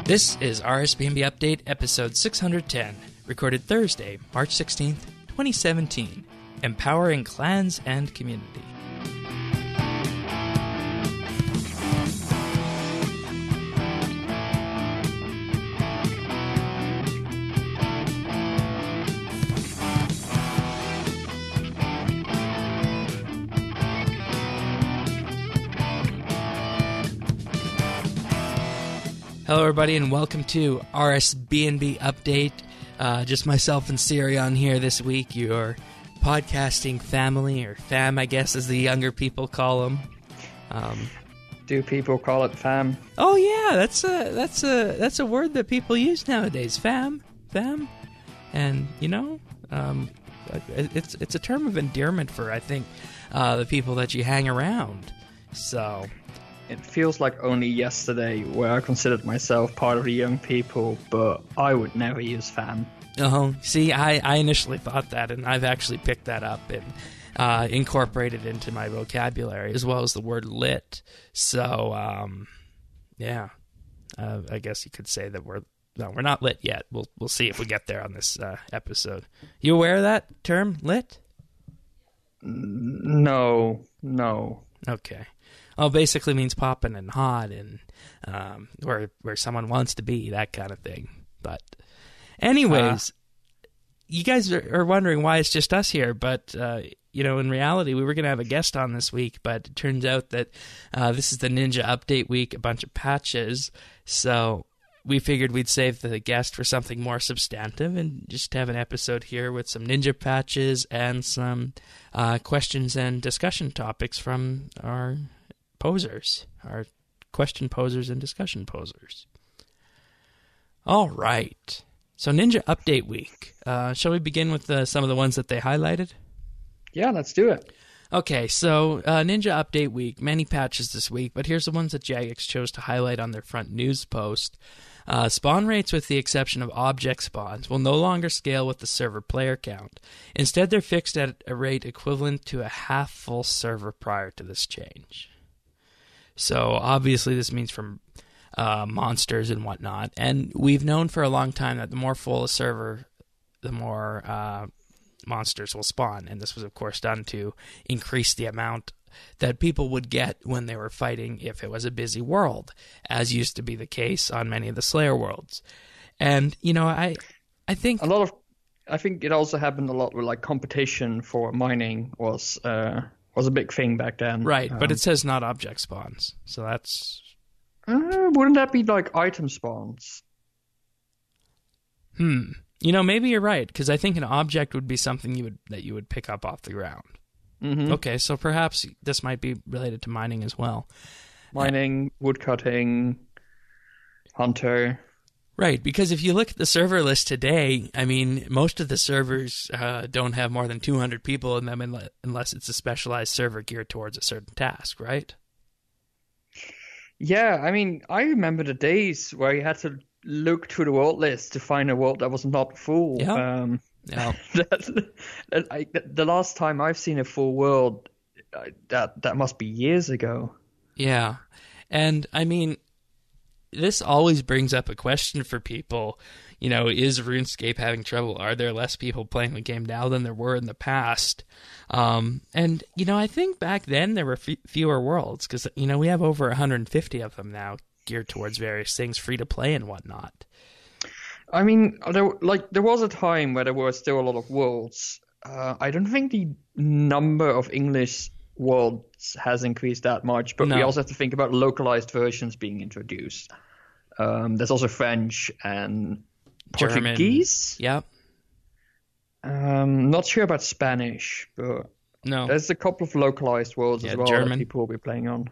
This is RSBANDB Update, episode 610, recorded Thursday, March 16th, 2017. Empowering Clans and Community. Hello, everybody, and welcome to RSBANDB Update. Just myself and Siri on here this week, your podcasting family, or fam, I guess, as the younger people call them. Do people call it fam? Oh yeah, that's a word that people use nowadays. Fam, and it's a term of endearment for, I think, the people that you hang around. So. It feels like only yesterday where I considered myself part of the young people, but I would never use fam. See, I initially thought that, and I've actually picked that up and incorporated into my vocabulary, as well as the word lit. So, I guess you could say that we're not lit yet. We'll see if we get there on this episode. You aware of that term, lit? No. Okay. Well, basically means popping and hot and where someone wants to be, that kind of thing. But anyways, you guys are wondering why it's just us here. But, in reality, we were going to have a guest on this week. But it turns out that this is the Ninja Update week, a bunch of patches. So we figured we'd save the guest for something more substantive and just have an episode here with some Ninja patches and some questions and discussion topics from our posers, our question posers and discussion posers. All right. So Ninja Update Week. Shall we begin with some of the ones that they highlighted? Yeah, let's do it. Okay, so Ninja Update Week. Many patches this week, but here's the ones that Jagex chose to highlight on their front news post. Spawn rates, with the exception of object spawns, will no longer scale with the server player count. Instead, they're fixed at a rate equivalent to a half full server prior to this change. So obviously this means from monsters and whatnot. And we've known for a long time that the more full a server, the more monsters will spawn. And this was, of course, done to increase the amount that people would get when they were fighting if it was a busy world, as used to be the case on many of the Slayer worlds. And, I think... I think it also happened a lot with, like, competition for mining was a big thing back then. Right, but it says not object spawns, so that's... wouldn't that be like item spawns? Maybe you're right, because I think an object would be something that you would pick up off the ground. Mm-hmm. Okay, so perhaps this might be related to mining as well. Mining, woodcutting, hunter... Right, because if you look at the server list today, I mean, most of the servers don't have more than 200 people in them unless it's a specialized server geared towards a certain task, right? Yeah, I mean, I remember the days where you had to look through the world list to find a world that was not full. Yeah. The last time I've seen a full world, that must be years ago. Yeah, and I mean... This always brings up a question for people. Is RuneScape having trouble? Are there less people playing the game now than there were in the past? And, I think back then there were fewer worlds because, we have over 150 of them now geared towards various things, free to play and whatnot. I mean, there was a time where there were still a lot of worlds. I don't think the number of English worlds has increased that much, but we also have to think about localized versions being introduced. There's also French and Portuguese. German. Yep. Not sure about Spanish, but there's a couple of localized worlds as well German. that people will be playing on.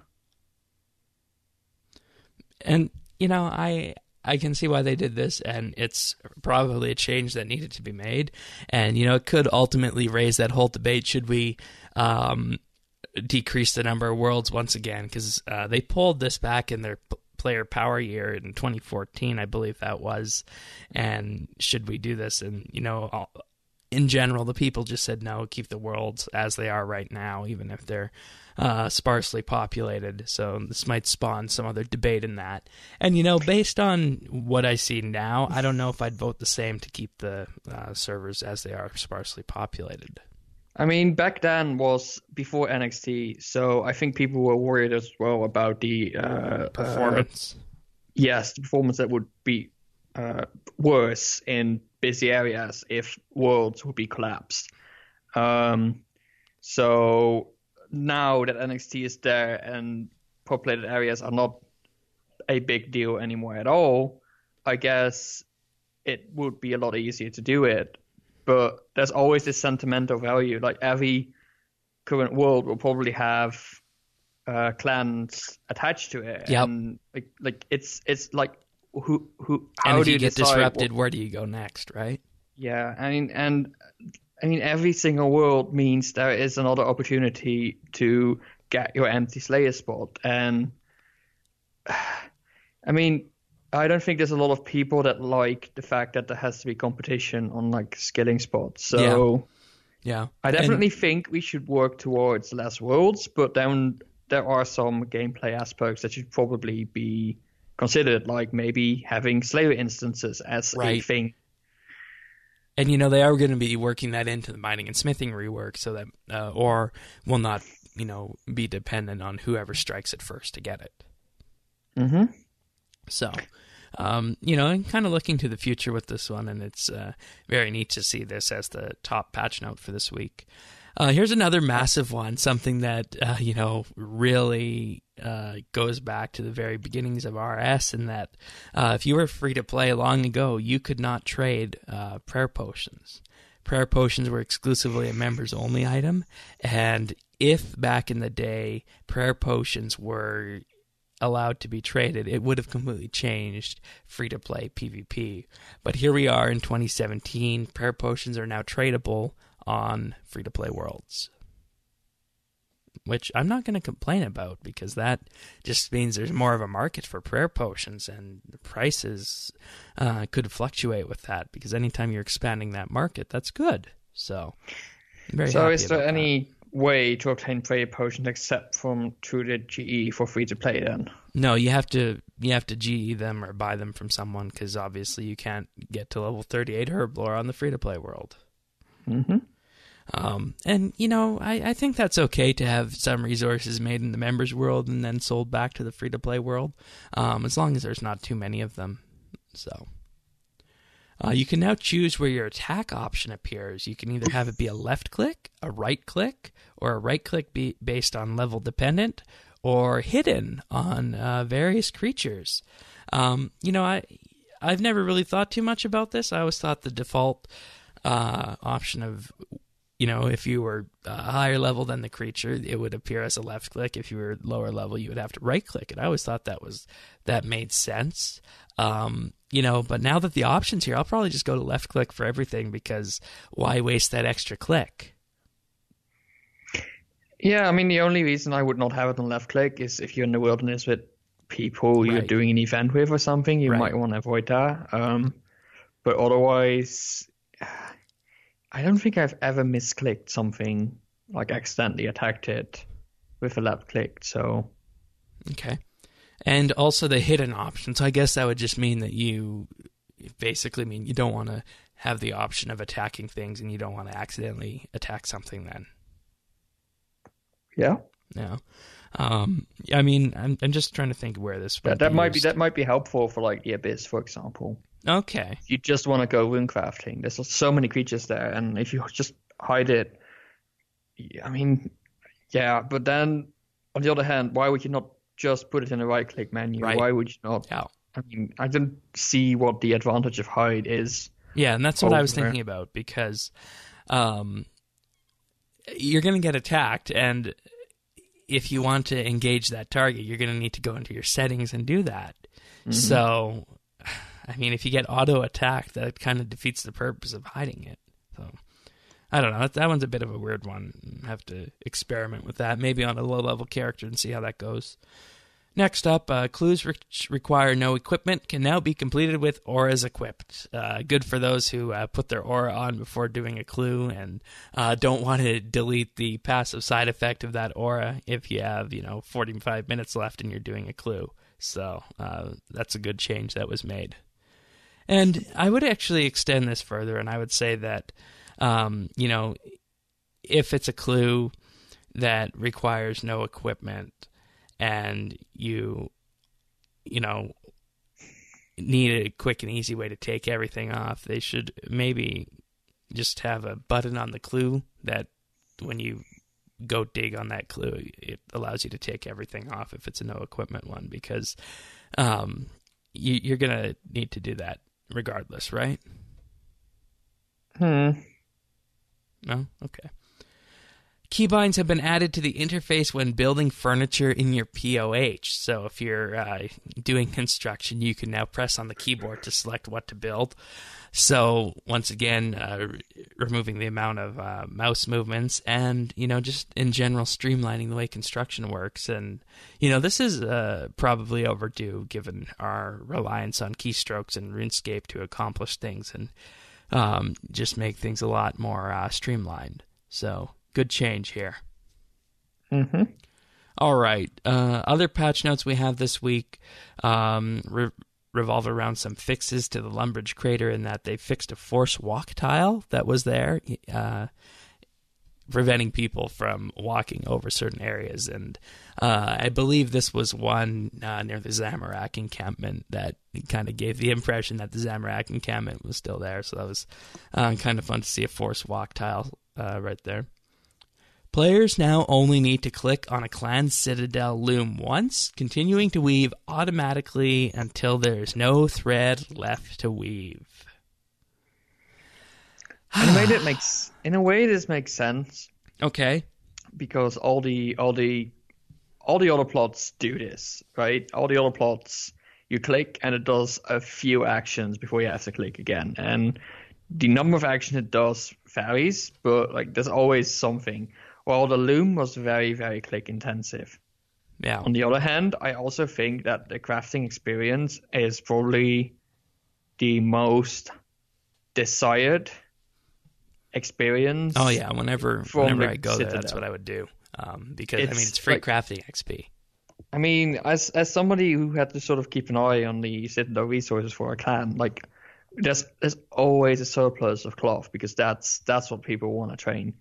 And, I can see why they did this, and it's probably a change that needed to be made. And, it could ultimately raise that whole debate, should we decrease the number of worlds once again, because they pulled this back in their player power year in 2014, I believe that was, and should we do this? And in general, the people just said no, keep the worlds as they are right now, even if they're sparsely populated. So this might spawn some other debate in that. And, based on what I see now, I don't know if I'd vote the same to keep the servers as they are sparsely populated. I mean, back then was before NXT, so I think people were worried as well about the performance. Yes, the performance that would be worse in busy areas if worlds would be collapsed. So now that NXT is there and populated areas are not a big deal anymore at all, I guess it would be a lot easier to do it. But there's always this sentimental value. Like every current world will probably have clans attached to it. Yep. And like it's like who how and if do you get decide disrupted, where do you go next, right? Yeah, I mean every single world means there is another opportunity to get your empty Slayer spot. And I mean, I don't think there's a lot of people that like the fact that there has to be competition on like skilling spots. So yeah. I definitely think we should work towards less worlds, but then there are some gameplay aspects that should probably be considered, like maybe having Slayer instances as a thing. And they are going to be working that into the mining and smithing rework, so that or will not be dependent on whoever strikes it first to get it. Mm-hmm. So, I'm kind of looking to the future with this one, and it's very neat to see this as the top patch note for this week. Here's another massive one, something that, really goes back to the very beginnings of RS, in that if you were free to play long ago, you could not trade prayer potions. Prayer potions were exclusively a members-only item, and if back in the day prayer potions were allowed to be traded, it would have completely changed free-to-play PvP. But here we are in 2017, prayer potions are now tradable on free-to-play worlds, which I'm not going to complain about, because that just means there's more of a market for prayer potions, and the prices could fluctuate with that, because anytime you're expanding that market, that's good. So, I'm very happy is there about any way to obtain prayer potions except from through the GE for free to play then? No, you have to GE them or buy them from someone, because obviously you can't get to level 38 Herblore on the free-to-play world. Mm-hmm. And, I think that's okay to have some resources made in the members world and then sold back to the free-to-play world, as long as there's not too many of them. So, you can now choose where your attack option appears. You can either have it be a left click, a right click, or a right click be based on level dependent, or hidden on various creatures. I've never really thought too much about this. I always thought the default option of, if you were higher level than the creature, it would appear as a left click. If you were lower level, you would have to right click. And I always thought that made sense. But now that the option's here, I'll probably just go to left click for everything, because why waste that extra click? Yeah, I mean, the only reason I would not have it on left click is if you're in the wilderness with people you're doing an event with or something, you might want to avoid that. But otherwise, I don't think I've ever misclicked something, like accidentally attacked it with a left click, so. Okay. And also the hidden option. So I guess that would just mean that you don't want to have the option of attacking things, and you don't want to accidentally attack something then. Yeah. Yeah. I mean, I'm just trying to think where this would that might be helpful for like the Abyss, for example. Okay. If you just want to go rune crafting, there's so many creatures there, and if you just hide it, I mean, yeah. But then on the other hand, why would you not just put it in the right click menu? Right. Why would you not? Yeah. I mean, I didn't see what the advantage of hide is. Yeah, and that's what I was thinking about, because you're going to get attacked, and if you want to engage that target, you're going to need to go into your settings and do that. Mm-hmm. So, I mean, if you get auto-attacked, that kind of defeats the purpose of hiding it. So, I don't know. That one's a bit of a weird one. I have to experiment with that, maybe on a low-level character, and see how that goes. Next up, clues which require no equipment can now be completed with auras equipped. Good for those who put their aura on before doing a clue and don't want to delete the passive side effect of that aura if you have, 45 minutes left and you're doing a clue. So that's a good change that was made. And I would actually extend this further, and I would say that, if it's a clue that requires no equipment, and you need a quick and easy way to take everything off, they should maybe just have a button on the clue that when you go dig on that clue, it allows you to take everything off if it's a no equipment one, because you're going to need to do that regardless, right? No? Okay. Keybinds have been added to the interface when building furniture in your POH. So if you're doing construction, you can now press on the keyboard to select what to build. So once again, removing the amount of mouse movements and, just in general streamlining the way construction works. And, this is probably overdue given our reliance on keystrokes and RuneScape to accomplish things and just make things a lot more streamlined. So good change here. Mm-hmm. All right. Other patch notes we have this week revolve around some fixes to the Lumbridge crater in that they fixed a force walk tile that was there, preventing people from walking over certain areas. And I believe this was one near the Zamorak encampment that kind of gave the impression that the Zamorak encampment was still there. So that was kind of fun to see a force walk tile right there. Players now only need to click on a clan citadel loom once, continuing to weave automatically until there is no thread left to weave. In a way, this makes sense. Okay. Because all the other plots do this, right? All the other plots, you click and it does a few actions before you have to click again, and the number of actions it does varies, but there's always something. Well, the loom was very, very click intensive. Yeah. On the other hand, I also think that the crafting experience is probably the most desired experience. Oh yeah, whenever I go there, that's what I would do. Because it's free crafting XP. I mean, as somebody who had to sort of keep an eye on the Citadel resources for a clan, there's always a surplus of cloth because that's what people want to train.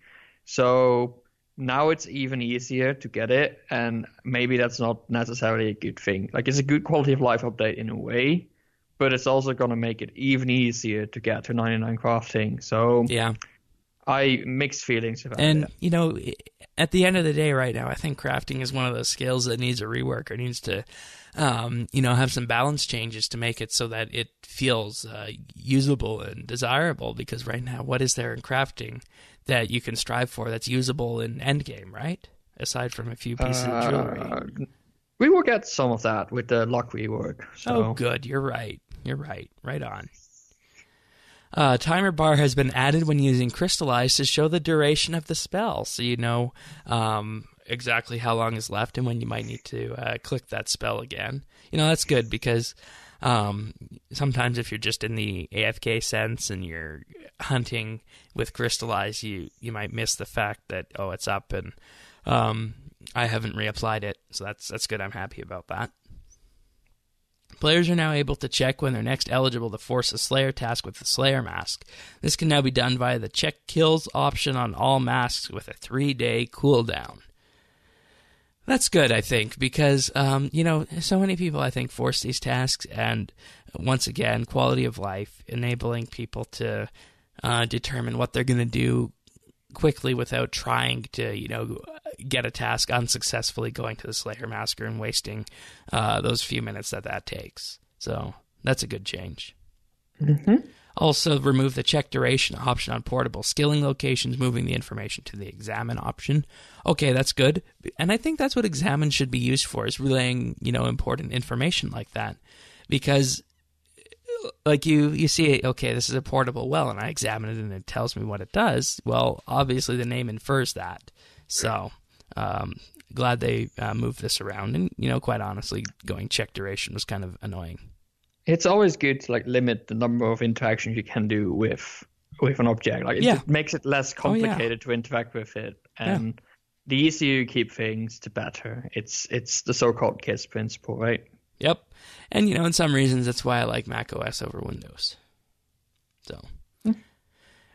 So now it's even easier to get it, and maybe that's not necessarily a good thing. It's a good quality of life update in a way, but it's also going to make it even easier to get to 99 crafting. So yeah, I mixed feelings about it. And, at the end of the day right now, I think crafting is one of those skills that needs a rework or needs to, have some balance changes to make it so that it feels usable and desirable. Because right now, what is there in crafting that you can strive for that's usable in endgame, right? Aside from a few pieces of jewelry. We will get some of that with the luck rework. So. Oh, good. You're right. Right on. Timer bar has been added when using Crystallize to show the duration of the spell, so you know exactly how long is left and when you might need to click that spell again. That's good because sometimes if you're just in the AFK sense and you're hunting with Crystallize, you might miss the fact that, it's up, and I haven't reapplied it, so that's good. I'm happy about that. Players are now able to check when they're next eligible to force a Slayer task with the Slayer mask. This can now be done via the check kills option on all masks with a 3-day cooldown. That's good, I think, because, so many people, I think, force these tasks, and once again, quality of life, enabling people to determine what they're going to do quickly without trying to, get a task unsuccessfully, going to the Slayer Massacre and wasting those few minutes that takes. So that's a good change. Mm-hmm. Also, remove the check duration option on portable skilling locations, moving the information to the examine option. Okay, that's good. And I think that's what examine should be used for, is relaying, important information like that. Because, you see, okay, this is a portable well, and I examine it, and it tells me what it does. Well, obviously the name infers that. So, glad they moved this around. And, quite honestly, going check duration was kind of annoying. It's always good to limit the number of interactions you can do with an object. It makes it less complicated to interact with it. And the easier you keep things, the better. It's the so-called KISS principle, right? Yep. And, in some reasons, that's why I like Mac OS over Windows. So,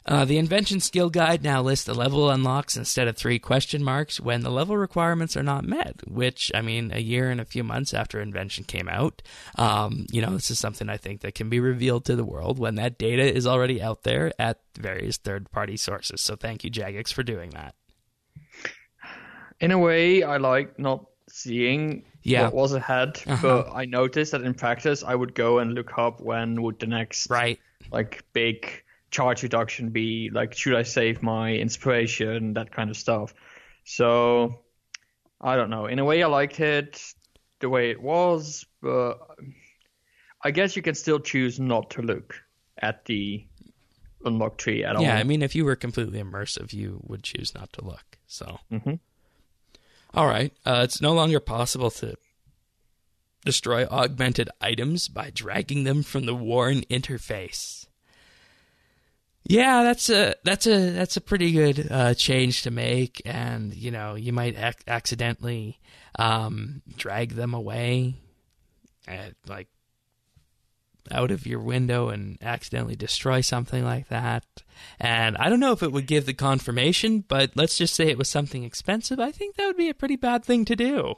the Invention Skill Guide now lists the level unlocks instead of 3 question marks when the level requirements are not met, which, a year and a few months after Invention came out, this is something I think that can be revealed to the world when that data is already out there at various third-party sources. So thank you, Jagex, for doing that. In a way, I like not seeing what was ahead, but I noticed that in practice, I would go and look up when would the next big charge reduction be, should I save my inspiration, that kind of stuff. So, I don't know. In a way, I liked it the way it was, but I guess you can still choose not to look at the unlock tree at all. Yeah, if you were completely immersive, you would choose not to look. So, All right. It's no longer possible to destroy augmented items by dragging them from the worn interface. Yeah, that's a pretty good change to make, and you might accidentally drag them away, out of your window and accidentally destroy something like that. And I don't know if it would give the confirmation, but let's just say it was something expensive. I think that would be a pretty bad thing to do.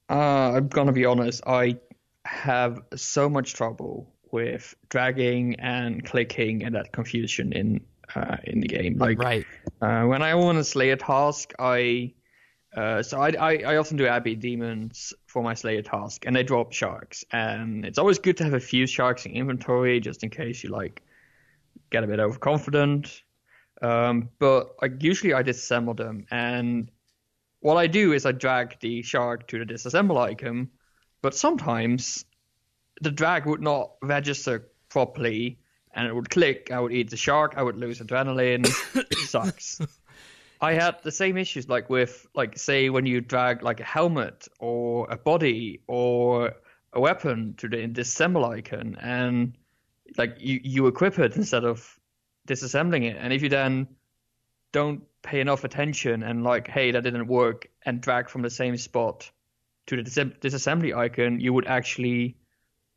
I'm gonna be honest. I have so much trouble with dragging and clicking and that confusion in the game. When I want to slay a task, I often do Abbey Demons for my Slayer task, and they drop sharks. And it's always good to have a few sharks in inventory, just in case you get a bit overconfident. But usually I disassemble them, and what I do is I drag the shark to the disassemble icon, but sometimes the drag would not register properly, and it would click. I would eat the shark. I would lose adrenaline. It sucks. I had the same issues with say when you drag a helmet or a body or a weapon to the disassemble icon, and you equip it instead of disassembling it, and if you then don't pay enough attention and hey, that didn't work, and drag from the same spot to the disassembly icon, you would actually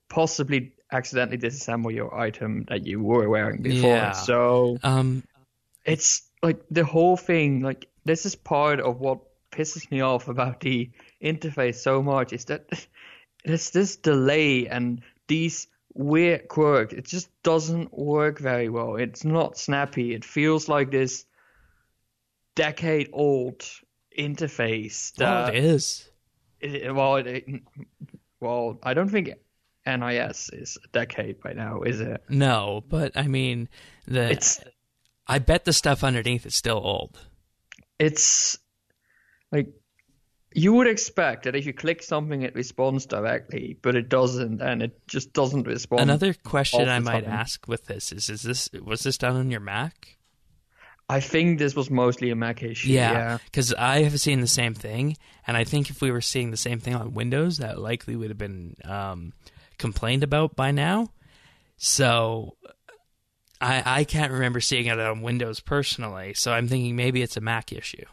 possibly accidentally disassemble your item that you were wearing before. Yeah. So it's the whole thing, this is part of what pisses me off about the interface so much, is that there's this delay and these weird quirks. It just doesn't work very well. It's not snappy. It feels like this decade-old interface. It is. Well, I don't think NIS is a decade by now, is it? No, but I bet the stuff underneath is still old. It's you would expect that if you click something, it responds directly, but it doesn't, and it just doesn't respond. Another question I might ask with this was this done on your Mac? I think this was mostly a Mac issue. Yeah, because I have seen the same thing, and I think if we were seeing the same thing on Windows, that likely would have been complained about by now. So I can't remember seeing it on Windows personally, so I'm thinking maybe it's a Mac issue.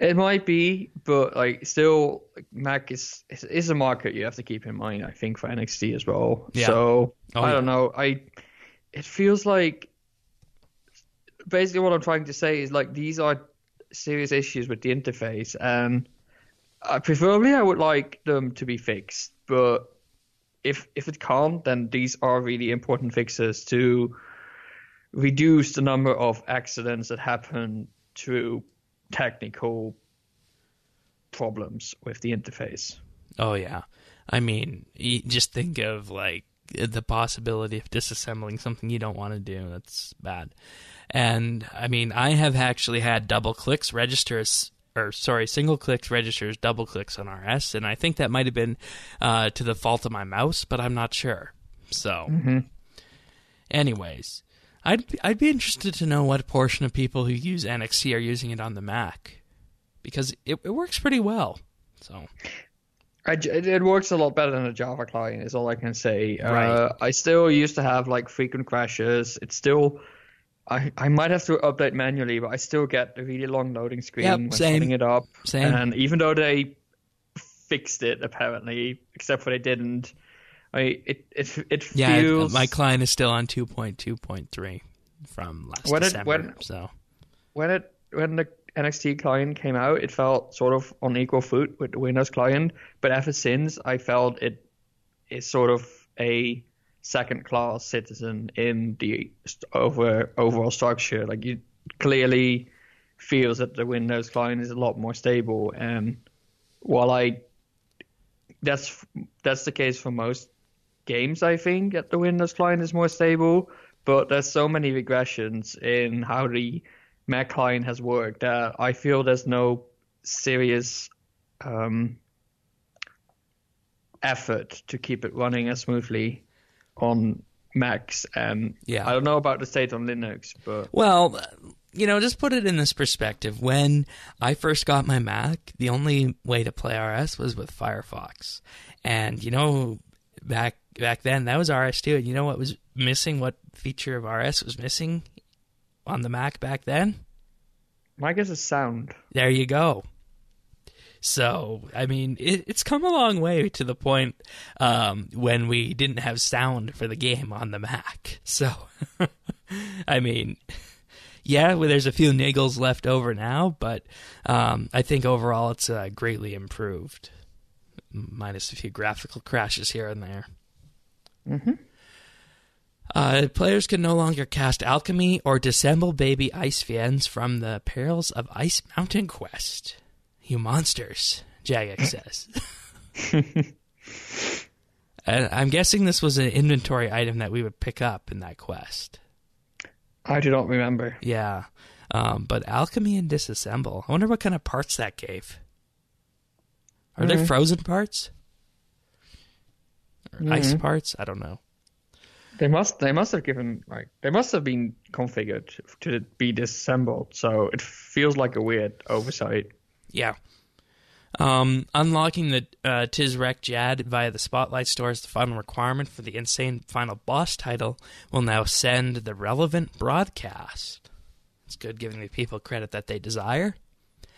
It might be, but still, Mac is a market you have to keep in mind, I think, for NXT as well. Yeah. So I don't know. It feels like basically what I'm trying to say is these are serious issues with the interface, and preferably I would like them to be fixed. But if it can't, then these are really important fixes to reduce the number of accidents that happen through technical problems with the interface. Oh yeah, you just think of the possibility of disassembling something you don't want to do. That's bad. And I have actually had single clicks registers double clicks on RS, and I think that might have been to the fault of my mouse, but I'm not sure. So, anyways, I'd be interested to know what portion of people who use NXT are using it on the Mac. because it works pretty well. So it works a lot better than a Java client, is all I can say. Right. I still used to have like frequent crashes. It's still, I might have to update manually, but I still get a really long loading screen when setting it up. Same. And even though they fixed it apparently, except for they didn't, it feels. Yeah, my client is still on 2.2.3 from last December. When the NXT client came out, it felt sort of on equal foot with the Windows client, but ever since, I felt it is sort of a second-class citizen in the overall structure. Like, it clearly feels that the Windows client is a lot more stable, and while that's the case for most games, I think, that the Windows client is more stable, but there's so many regressions in how the Mac client has worked that I feel there's no serious effort to keep it running as smoothly on Macs. And yeah. I don't know about the state on Linux, but... Well, just put it in this perspective. When I first got my Mac, the only way to play RS was with Firefox. And, back then, that was RS2. And you know what was missing? What feature of RS was missing on the Mac back then? My guess is sound. There you go. So, I mean, it's come a long way to the point when we didn't have sound for the game on the Mac. So, I mean, yeah, well, there's a few niggles left over now, but I think overall it's greatly improved, minus a few graphical crashes here and there. Mm-hmm. Players can no longer cast alchemy or disassemble baby ice fiends from the perils of Ice Mountain Quest. You monsters, Jagex says. And I'm guessing this was an inventory item that we would pick up in that quest. I do not remember. Yeah. But alchemy and disassemble. I wonder what kind of parts that gave. Are they frozen parts? Or ice parts? I don't know. They must have given, they must have been configured to be disassembled, so it feels like a weird oversight. Yeah. Unlocking the Tizrek Jad via the Spotlight Store is the final requirement for the insane final boss title will now send the relevant broadcast. It's good giving the people credit that they desire.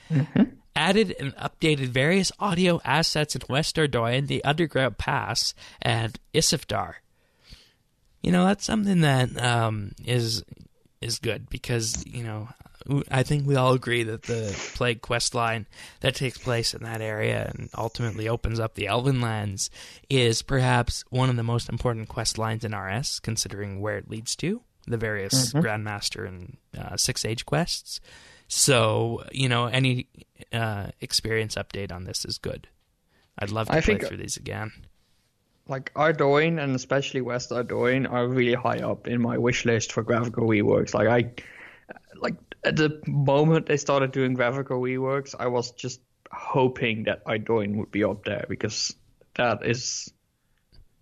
Mm-hmm. Added and updated various audio assets in West Dordogne, the Underground Pass, and Isifdar. That's something that is good because, I think we all agree that the Plague quest line that takes place in that area and ultimately opens up the Elven lands is perhaps one of the most important quest lines in RS, considering where it leads to, the various Grandmaster and Six Age quests. So, any experience update on this is good. I'd love to play through these again. Like Ardoyne and especially West Ardoyne are really high up in my wish list for graphical reworks. Like at the moment they started doing graphical reworks, I was just hoping that Ardoyne would be up there because that is.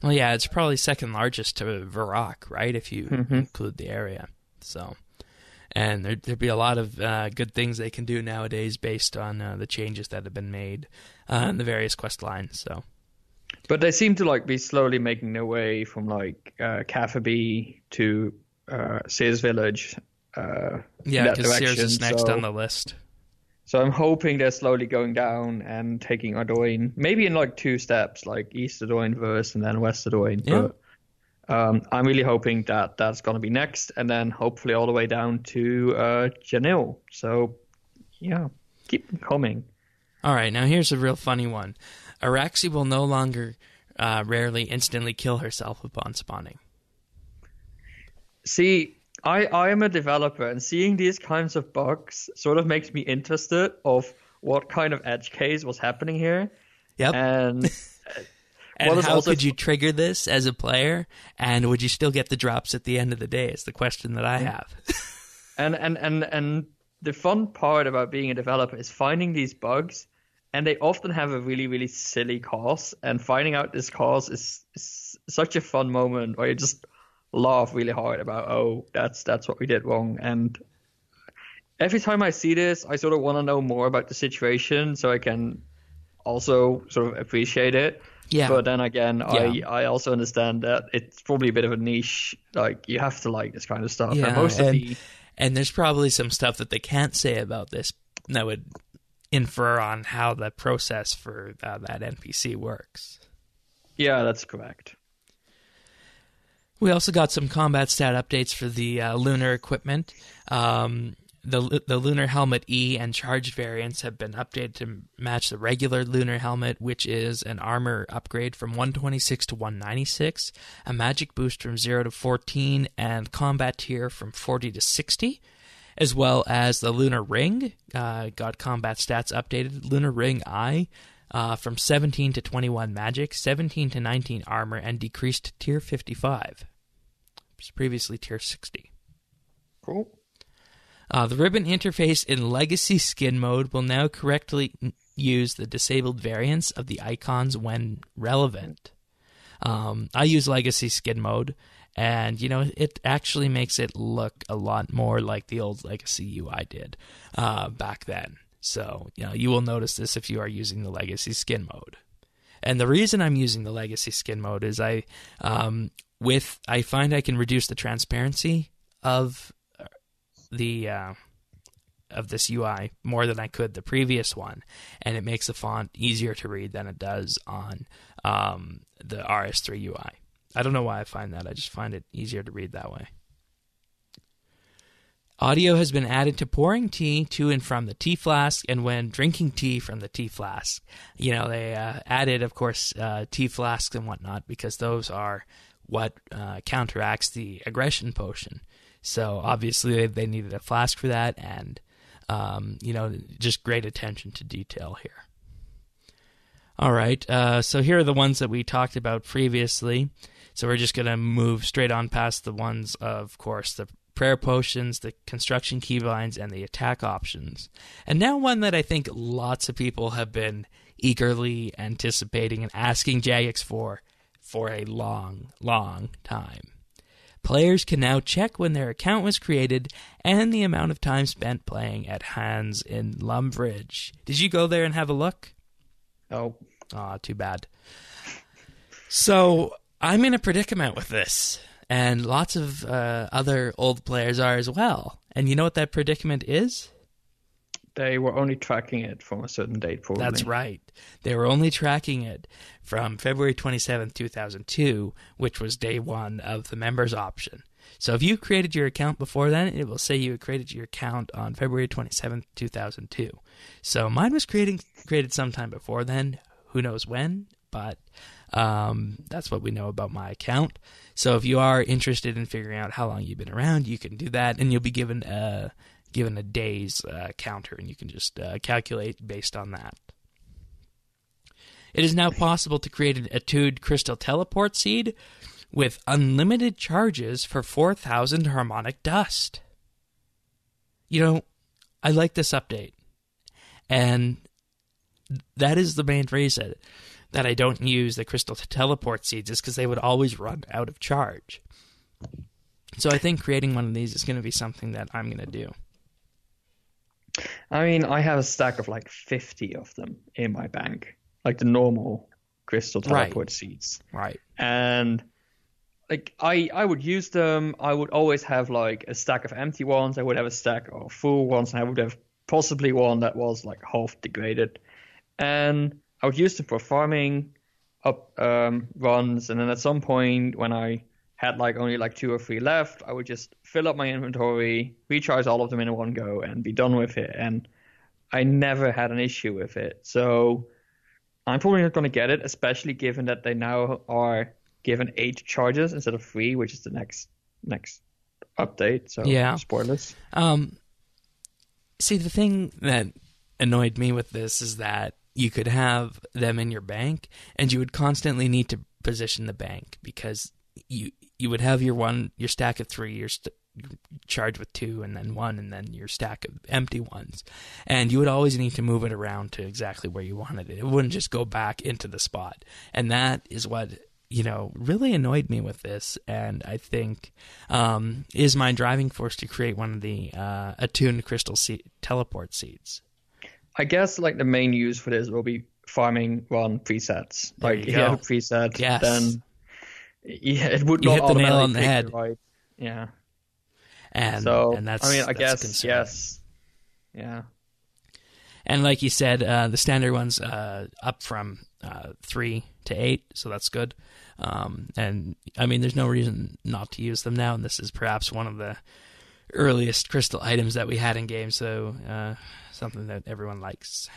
Well, yeah, it's probably second largest to Varrock, right? If you include the area, so. And there'd be a lot of good things they can do nowadays based on the changes that have been made in the various quest lines. So. But they seem to be slowly making their way from Cafferby to Sears Village. Yeah, because Sears is next on the list. So I'm hoping they're slowly going down and taking Ardoyne, maybe in 2 steps, like East Ardoyne first and then West Ardoyne. Yeah. But I'm really hoping that that's going to be next, and then hopefully all the way down to Janil. So yeah, keep them coming. All right, now here's a real funny one. Araxi will no longer rarely instantly kill herself upon spawning. See, I am a developer, and seeing these kinds of bugs sort of makes me interested of what kind of edge case was happening here. Yep. And how could you trigger this as a player, and would you still get the drops at the end of the day is the question that I have. And the fun part about being a developer is finding these bugs. And they often have a really, really silly cause. And finding out this cause is such a fun moment where you just laugh really hard about, oh, that's what we did wrong. And every time I see this, I sort of want to know more about the situation so I can also sort of appreciate it. Yeah. But then again, Yeah. I also understand that it's probably a bit of a niche. Like, you have to like this kind of stuff. Yeah, And most of the... and there's probably some stuff that they can't say about this that would infer on how the process for that NPC works. Yeah, that's correct. We also got some combat stat updates for the lunar equipment. The Lunar Helmet E and Charged variants have been updated to match the regular Lunar Helmet, which is an armor upgrade from 126 to 196, a magic boost from 0 to 14, and combat tier from 40 to 60, as well as the Lunar Ring. Got combat stats updated. Lunar Ring I from 17 to 21 magic, 17 to 19 armor, and decreased to tier 55. It was previously tier 60. Cool. The ribbon interface in Legacy Skin Mode will now correctly use the disabled variants of the icons when relevant. I use Legacy Skin Mode, and, it actually makes it look a lot more like the old Legacy UI did back then. So, you will notice this if you are using the Legacy Skin Mode. And the reason I'm using the Legacy Skin Mode is I find I can reduce the transparency of this UI more than I could the previous one, and it makes the font easier to read than it does on the RS3 UI. I don't know why I find that. I just find it easier to read that way. Audio has been added to pouring tea to and from the tea flask, and when drinking tea from the tea flask. They added, of course, tea flasks and whatnot, because those are what counteracts the aggression potion. So obviously they needed a flask for that, and just great attention to detail here. All right, so here are the ones that we talked about previously. So we're just going to move straight on past the ones, of course, the prayer potions, the construction keybinds, and the attack options. And now one that I think lots of people have been eagerly anticipating and asking Jagex for a long, long time. Players can now check when their account was created and the amount of time spent playing at Hands in Lumbridge. Did you go there and have a look? No. Aw, too bad. So, I'm in a predicament with this, and lots of other old players are as well. And you know what that predicament is? They were only tracking it from a certain date, probably. That's right. They were only tracking it from February 27th, 2002, which was day one of the members option. So if you created your account before then, it will say you created your account on February 27th, 2002. So mine was created sometime before then. Who knows when, but that's what we know about my account. So if you are interested in figuring out how long you've been around, you can do that, and you'll be given a day's counter, and you can just calculate based on that. It is now possible to create an Etude Crystal Teleport Seed with unlimited charges for 4,000 harmonic dust. I like this update, and that is the main reason that I don't use the Crystal Teleport Seeds, is because they would always run out of charge. So I think creating one of these is going to be something that I'm going to do. I mean, I have a stack of like 50 of them in my bank, like the normal Crystal Teleport Seeds. Right. And like I would use them. I would always have like a stack of empty ones. I would have a stack of full ones, and I would have possibly one that was like half degraded. And I would use them for farming up runs, and then at some point when I had like only like 2 or 3 left, I would just fill up my inventory, recharge all of them in one go, and be done with it. And I never had an issue with it. So I'm probably not going to get it, especially given that they now are given 8 charges instead of 3, which is the next update. So yeah. Spoilers. See, the thing that annoyed me with this is that you could have them in your bank, and you would constantly need to position the bank, because you would have your stack of 3, your charge with 2, and then 1, and then your stack of empty ones, and you would always need to move it around to exactly where you wanted it. It wouldn't just go back into the spot, and that is what really annoyed me with this, and I think is my driving force to create one of the attuned crystal teleport seeds. I guess like the main use for this will be farming one presets. There Like you if go. you have a preset, Yes. then it would You not hit the nail automatically on the pick head. right. Yeah. And that's, I mean, I that's guess a concern. yes. Yeah. And like you said, the standard one's up from 3 to 8, so that's good. And I mean, there's no reason not to use them now, and this is perhaps one of the earliest crystal items that we had in game, so something that everyone likes.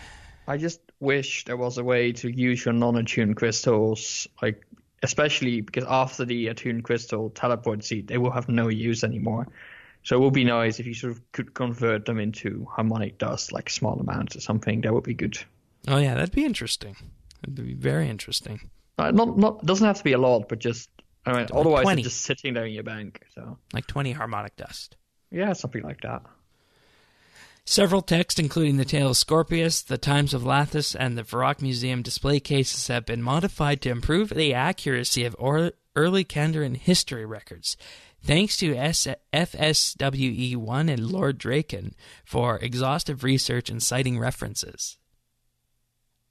I just wish there was a way to use your non-attuned crystals, like especially because after the attuned crystal teleport seed, they will have no use anymore. So it would be nice if you sort of could convert them into harmonic dust, like small amounts or something. That would be good. Oh yeah, that'd be interesting. It'd be very interesting. Not doesn't have to be a lot, but just Like otherwise 20. it's just sitting there in your bank. So Like 20 harmonic dust. yeah, something like that. Several texts, including the Tale of Scorpius, the Times of Lathis, and the Varrock Museum display cases, have been modified to improve the accuracy of early Kandarian history records, thanks to FSWE1 and Lord Draken for exhaustive research and citing references.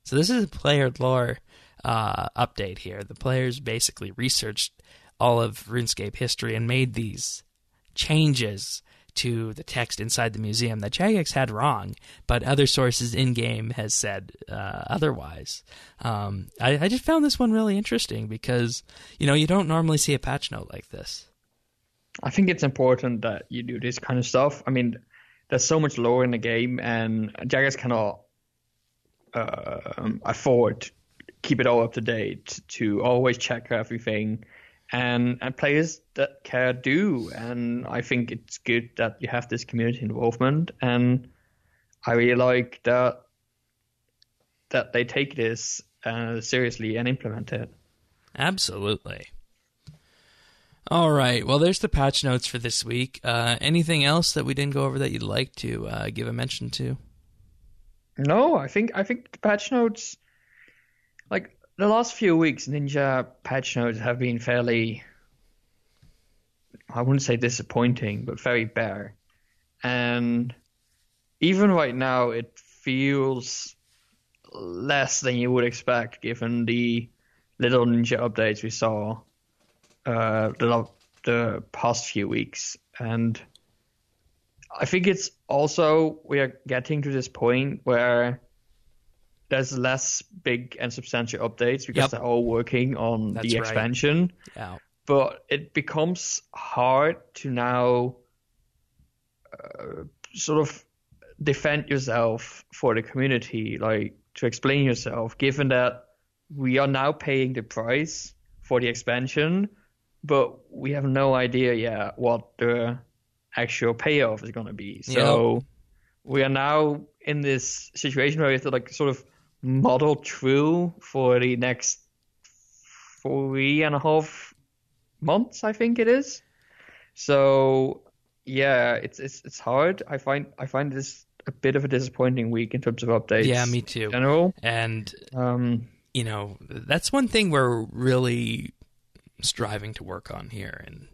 So this is a player lore update here. The players basically researched all of RuneScape history and made these changes to the text inside the museum that Jagex had wrong, but other sources in-game has said otherwise. I just found this one really interesting because, you don't normally see a patch note like this. I think it's important that you do this kind of stuff. I mean, there's so much lore in the game, and Jagex cannot afford keep it all up to date to always check everything. And players that care do, and I think it's good that you have this community involvement, and I really like that they take this seriously and implement it. Absolutely. All right, well, there's the patch notes for this week. Anything else that we didn't go over that you'd like to give a mention to? No, I think the patch notes, like, the last few weeks, Ninja patch notes have been fairly, I wouldn't say disappointing, but very bare. And even right now, it feels less than you would expect given the little Ninja updates we saw the past few weeks. And I think it's also, we are getting to this point where there's less big and substantial updates because they're all working on the expansion. Right. Yeah. But it becomes hard to now sort of defend yourself for the community, like to explain yourself, given that we are now paying the price for the expansion, but we have no idea yet what the actual payoff is going to be. So we are now in this situation where we have to like sort of muddle through for the next 3.5 months, I think it is. So yeah, it's hard. I find this a bit of a disappointing week in terms of updates. Yeah, me too. In general. And that's one thing we're really striving to work on here. And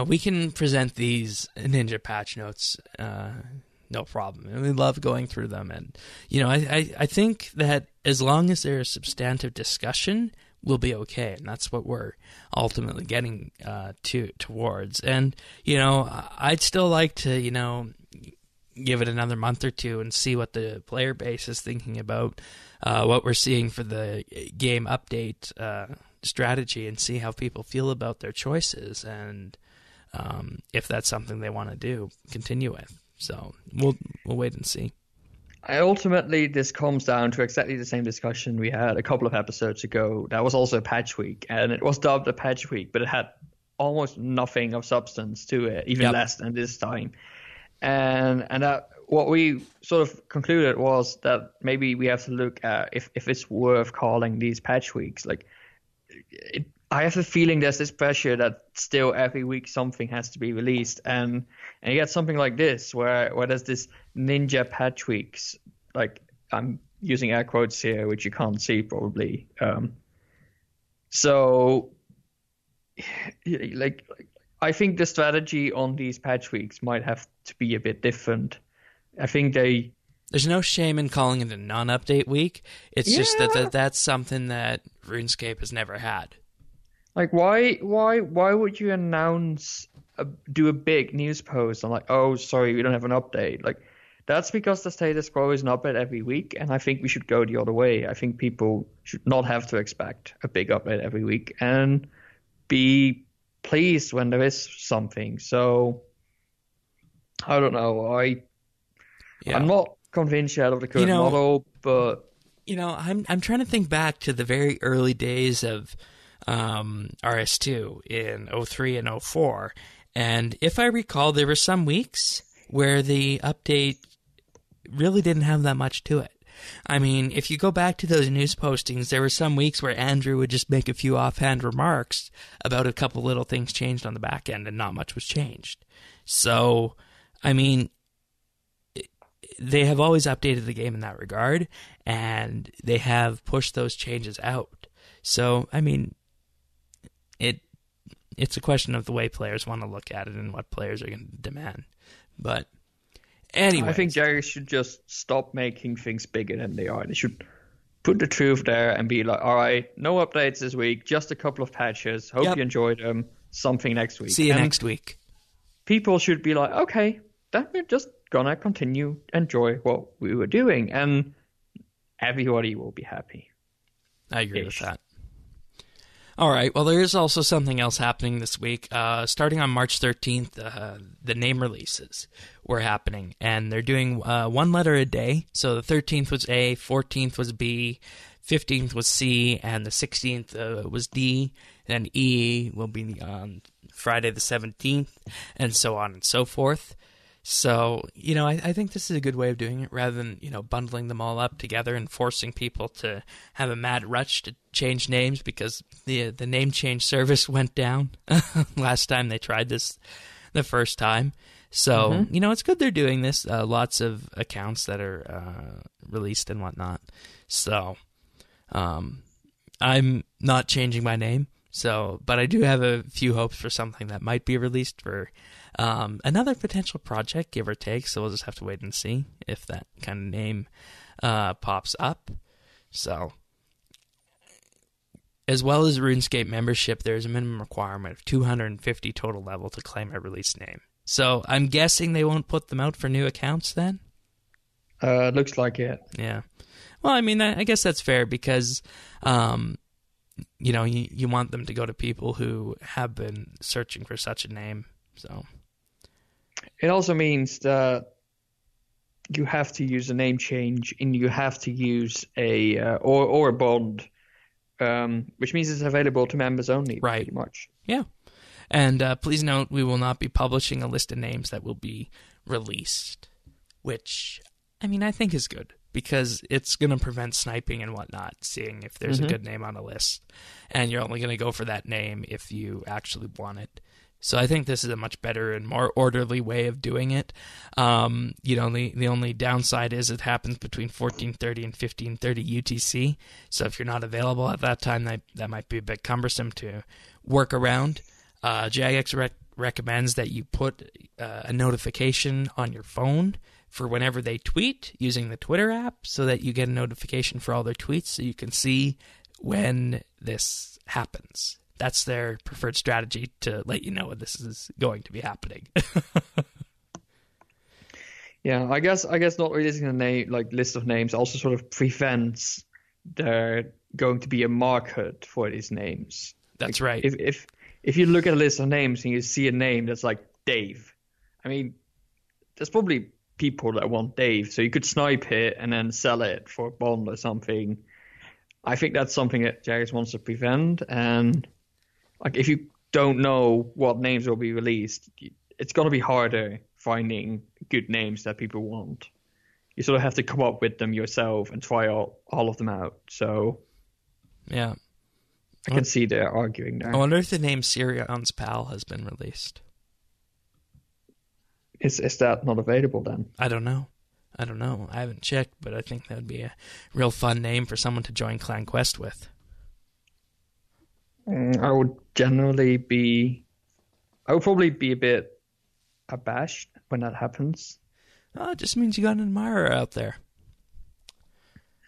we can present these Ninja patch notes no problem. And we love going through them. And, I think that as long as there's substantive discussion, we'll be okay. And that's what we're ultimately getting towards. And, I'd still like to, give it another month or two and see what the player base is thinking about what we're seeing for the game update strategy and see how people feel about their choices and if that's something they want to do, continue with. So we'll wait and see. Ultimately, this comes down to exactly the same discussion we had a couple of episodes ago. That was also a patch week, and it was dubbed a patch week, but it had almost nothing of substance to it, even less than this time. And that what we sort of concluded was that maybe we have to look at if it's worth calling these patch weeks. Like, I have a feeling there's this pressure that still every week something has to be released, and you get something like this where there's this Ninja patch weeks. Like, I'm using air quotes here, which you can't see probably. So, like, I think the strategy on these patch weeks might have to be a bit different. I think there's no shame in calling it a non-update week. It's just Yeah. that's something that RuneScape has never had. Like, why would you do a big news post on like, oh, sorry, we don't have an update? Like, that's because the status quo is an update every week, and I think we should go the other way. I think people should not have to expect a big update every week and be pleased when there is something. So, I don't know. I'm not convinced yet of the current model, but I'm trying to think back to the very early days of RS2 in 03 and 04, and if I recall, there were some weeks where the update really didn't have that much to it. I mean, if you go back to those news postings, there were some weeks where Andrew would just make a few offhand remarks about a couple little things changed on the back end, and not much was changed. So, I mean, they have always updated the game in that regard, and they have pushed those changes out. So, I mean, it's a question of the way players want to look at it and what players are going to demand. But anyway, I think Jerry should just stop making things bigger than they are. They should put the truth there and be like, all right, no updates this week, just a couple of patches. Hope you enjoyed them. Something next week. See you next week. People should be like, okay, then we're just gonna continue enjoy what we were doing, and everybody will be happy. I agree with that. All right. Well, there is also something else happening this week. Starting on March 13th, the name releases were happening, and they're doing one letter a day. So the 13th was A, 14th was B, 15th was C, and the 16th was D. And E will be on Friday the 17th, and so on and so forth. So, I think this is a good way of doing it rather than, bundling them all up together and forcing people to have a mad rush to change names because the name change service went down last time they tried this the first time. So, it's good they're doing this. Lots of accounts that are released and whatnot. So, I'm not changing my name. So, but I do have a few hopes for something that might be released for another potential project, give or take. So we'll just have to wait and see if that kind of name pops up. So, as well as RuneScape membership, there's a minimum requirement of 250 total level to claim a release name. So I'm guessing they won't put them out for new accounts then? Looks like it. Yeah. Well, I mean, I guess that's fair because you want them to go to people who have been searching for such a name. So it also means that you have to use a name change, and you have to use a bond, which means it's available to members only. Right. Pretty much. Yeah. And please note, we will not be publishing a list of names that will be released, which, I think is good. Because it's going to prevent sniping and whatnot, seeing if there's a good name on a list. And you're only going to go for that name if you actually want it. So I think this is a much better and more orderly way of doing it. The only downside is it happens between 14:30 and 15:30 UTC. So if you're not available at that time, that might be a bit cumbersome to work around. Jagex recommends that you put a notification on your phone for whenever they tweet using the Twitter app so that you get a notification for all their tweets so you can see when this happens. That's their preferred strategy to let you know when this is going to be happening. Yeah, I guess not releasing a list of names also sort of prevents there going to be a market for these names. That's right. If you look at a list of names and you see a name that's like Dave, there's probably people that want Dave, so you could snipe it and then sell it for a bond or something. I think that's something that Jagex wants to prevent, and if you don't know what names will be released, it's going to be harder finding good names that people want. You sort of have to come up with them yourself and try all of them out. So yeah, I can see they're arguing there. I wonder if the name Sirion's Pal has been released. Is that not available then? I don't know. I haven't checked, but I think that would be a real fun name for someone to join Clan Quest with. I would generally be. I would probably be a bit abashed when that happens. Oh, it just means you got an admirer out there.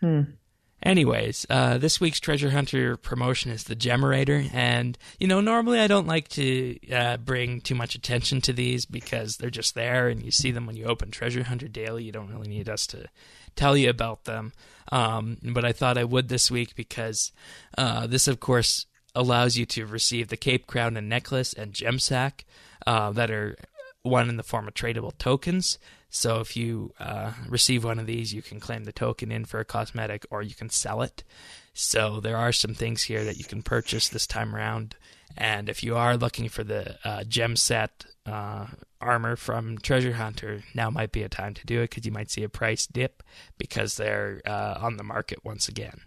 Hmm. Anyways, this week's treasure hunter promotion is the Gemerator, and normally I don't like to bring too much attention to these because they're just there, and you see them when you open Treasure Hunter Daily. You don't really need us to tell you about them, but I thought I would this week because this, of course, allows you to receive the Cape Crown and Necklace and Gem Sack that are one in the form of tradable tokens. So if you receive one of these, you can claim the token in for a cosmetic, or you can sell it. So there are some things here that you can purchase this time around. And if you are looking for the gem set armor from Treasure Hunter, now might be a time to do it, because you might see a price dip because they're on the market once again.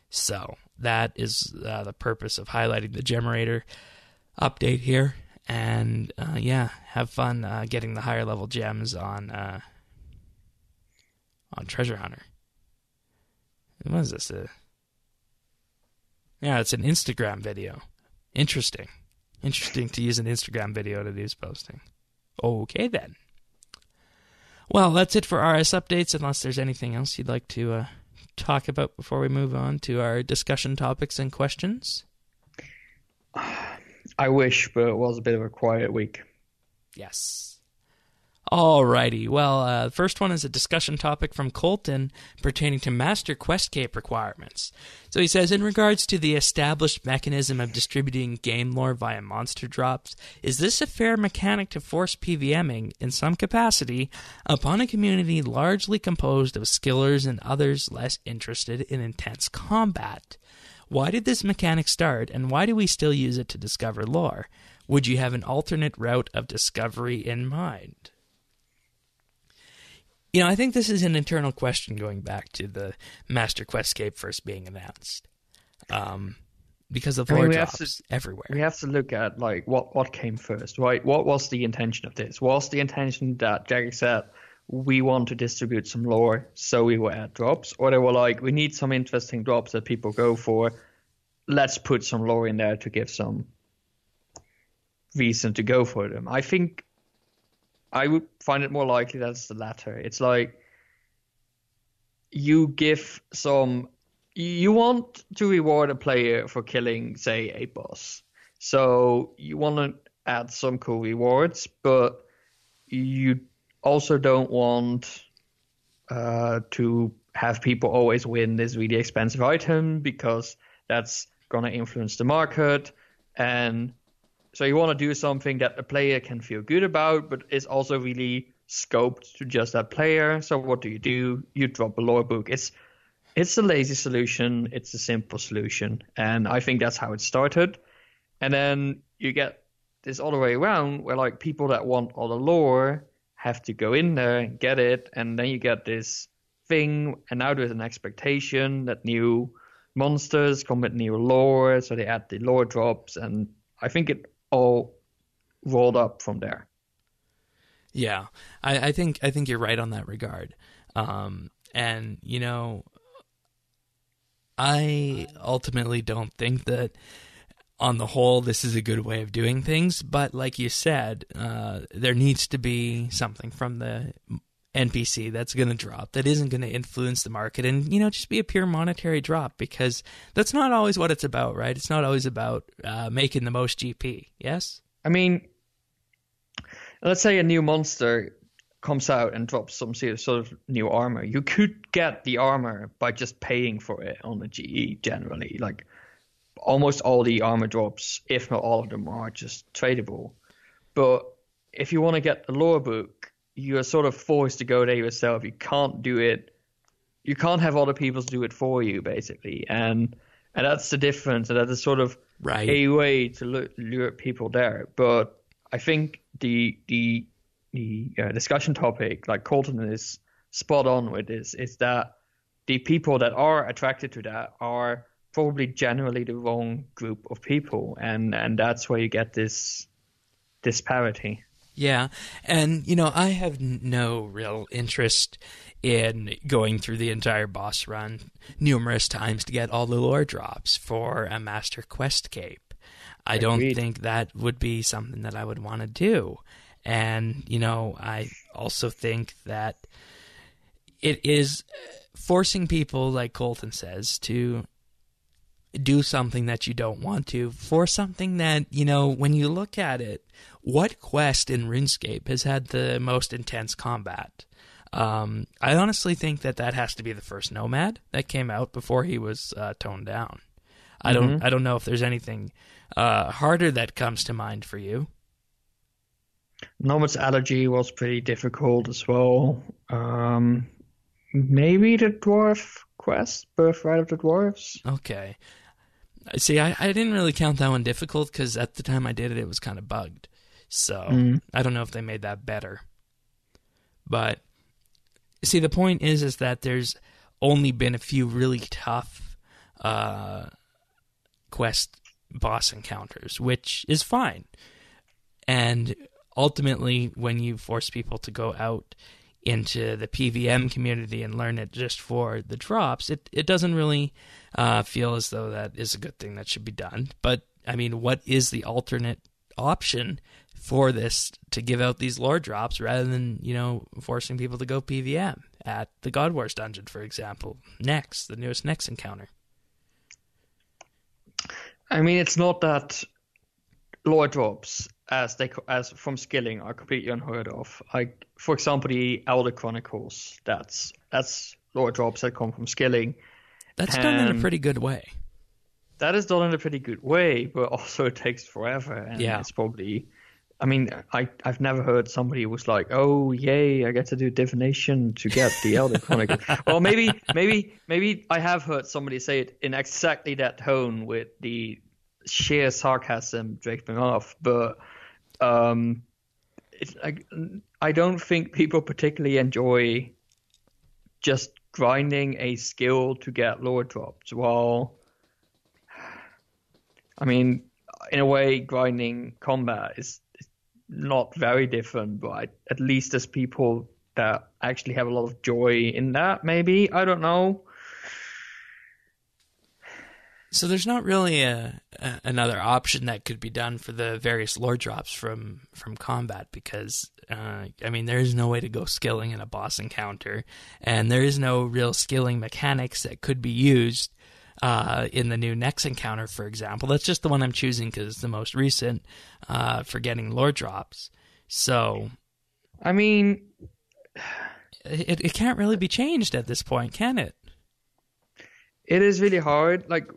So that is the purpose of highlighting the Gemerator update here. And have fun getting the higher level gems on Treasure Hunter. What is this? It's an Instagram video. Interesting to use an Instagram video to do this posting. Okay then. Well, that's it for RS updates. Unless there's anything else you'd like to talk about before we move on to our discussion topics and questions. I wish, but it was a bit of a quiet week. Yes. Alrighty. Well, the first one is a discussion topic from Colton pertaining to Master Quest Cape requirements. So he says, in regards to the established mechanism of distributing game lore via monster drops, is this a fair mechanic to force PVMing in some capacity upon a community largely composed of skillers and others less interested in intense combat? Why did this mechanic start, and why do we still use it to discover lore? Would you have an alternate route of discovery in mind? I think this is an internal question going back to the Master Quest Cape first being announced. Because of lore drops everywhere. We have to look at what came first, right? What was the intention of this? Was the intention that Jagex said, we want to distribute some lore, so we will add drops? Or they were like, we need some interesting drops that people go for. Let's put some lore in there to give some reason to go for them. I think I would find it more likely that's the latter. It's like you want to reward a player for killing, say, a boss. So you want to add some cool rewards, but you also don't want to have people always win this really expensive item, because that's going to influence the market. And so you want to do something that the player can feel good about, but is also really scoped to just that player. So what do? You drop a lore book. It's a lazy solution. It's a simple solution. And I think that's how it started. And then you get this other way around, where people that want all the lore have to go in there and get it. And then you get this thing. And now there's an expectation that new monsters come with new lore. So they add the lore drops. And I think it all rolled up from there. Yeah, I think you're right on that regard. And I ultimately don't think that on the whole this is a good way of doing things, but like you said, there needs to be something from the NPC that's going to drop that isn't going to influence the market, and just be a pure monetary drop, because that's not always what it's about, right? It's not always about making the most GP. Yes, I mean, let's say a new monster comes out and drops some sort of new armor. You could get the armor by just paying for it on the GE generally. Like almost all the armor drops, if not all of them, are just tradable. But if you want to get the lore book, you're sort of forced to go there yourself. You can't do it. You can't have other people do it for you, basically. And that's the difference. And that is sort of right. A way to lure people there. But I think the discussion topic, like Colton is spot on with this, is that the people that are attracted to that are probably generally the wrong group of people. And that's where you get this disparity. Yeah, and I have no real interest in going through the entire boss run numerous times to get all the lore drops for a Master Quest Cape. I don't think that would be something that I would want to do. And, I also think that it is forcing people, like Colton says, to do something that you don't want to, for something that, when you look at it, what quest in RuneScape has had the most intense combat? I honestly think that has to be the first Nomad that came out before he was toned down. I don't know if there's anything harder that comes to mind for you. Nomad's Allergy was pretty difficult as well. Maybe the Dwarf quest, Birthright of the Dwarves. Okay. See, I didn't really count that one difficult because at the time I did it, it was kind of bugged. So I don't know if they made that better. But see, the point is that there's only been a few really tough quest boss encounters, which is fine. And ultimately, when you force people to go out into the PVM community and learn it just for the drops, it doesn't really feel as though that is a good thing that should be done. But, I mean, what is the alternate option for this to give out these lore drops rather than, forcing people to go PVM at the God Wars dungeon, for example? Next, the newest Next encounter. I mean, it's not that lore drops as from skilling are completely unheard of. Like, for example, the Elder Chronicles, that's lore drops that come from skilling. That's done in a pretty good way. That is done in a pretty good way, but also it takes forever. And it's probably, I mean, I've never heard somebody who was like, oh, yay, I get to do divination to get the Elder Chronicle. Well, maybe I have heard somebody say it in exactly that tone with the sheer sarcasm draping off, but it's like, I don't think people particularly enjoy just grinding a skill to get lore drops. Well, I mean, in a way, grinding combat is not very different, but at least there's people that actually have a lot of joy in that, maybe. I don't know. So there's not really another option that could be done for the various lore drops from combat because, there is no way to go skilling in a boss encounter, and there is no real skilling mechanics that could be used in the new Next encounter, for example. That's just the one I'm choosing because it's the most recent for getting lore drops. So, I mean, it can't really be changed at this point, can it? It is really hard. Like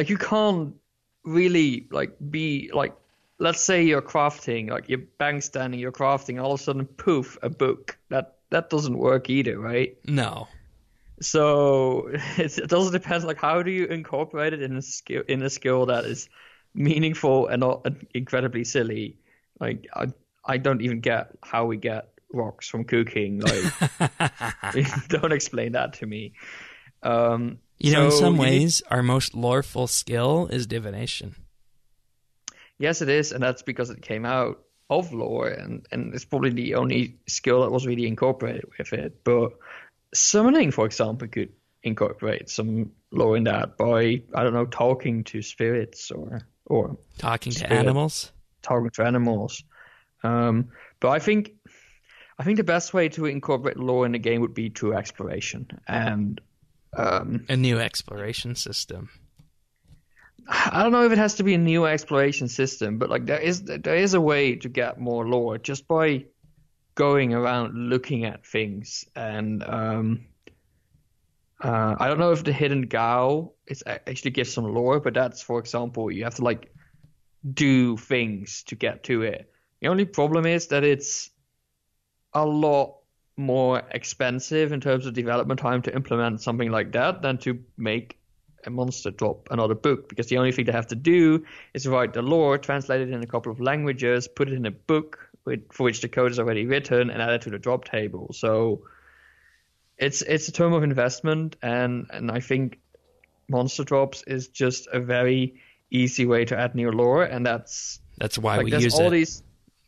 you can't really be like, let's say you're crafting, like you're bank standing, you're crafting, all of a sudden, poof, a book. That doesn't work either, right? No. So it doesn't depend. Like, how do you incorporate it in a skill that is meaningful and not incredibly silly? Like, I don't even get how we get rocks from cooking. Like, don't explain that to me. In some ways, our most loreful skill is divination. Yes, it is, and that's because it came out of lore, and it's probably the only skill that was really incorporated with it. But summoning, for example, could incorporate some lore in that by, I don't know, talking to spirits or talking to animals. Talking to animals. But I think the best way to incorporate lore in the game would be through exploration and a new exploration system. I don't know if it has to be a new exploration system, but like there is a way to get more lore just by going around looking at things. And I don't know if the hidden Gao actually gives some lore, but that's, for example, you have to like do things to get to it. The only problem is that it's a lot more expensive in terms of development time to implement something like that than to make a monster drop another book, because the only thing they have to do is write the lore, translate it in a couple of languages, put it in a book for which the code is already written, and add it to the drop table. So it's a term of investment, and I think monster drops is just a very easy way to add new lore, and that's why we use it.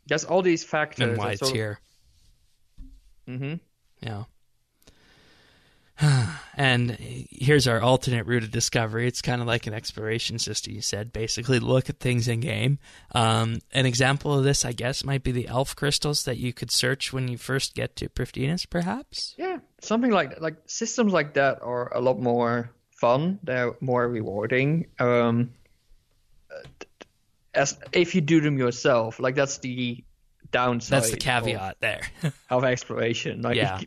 There's all these factors and why it's here. Mm-hmm. Yeah. And here's our alternate route of discovery. It's kind of like an exploration system, you said. Basically, look at things in game. An example of this, I guess, might be the elf crystals that you could search when you first get to Prifddinas, perhaps? Yeah, something like that. Like systems like that are a lot more fun. They're more rewarding. As if you do them yourself, like that's the downside. That's the caveat there. Of exploration. Like, yeah.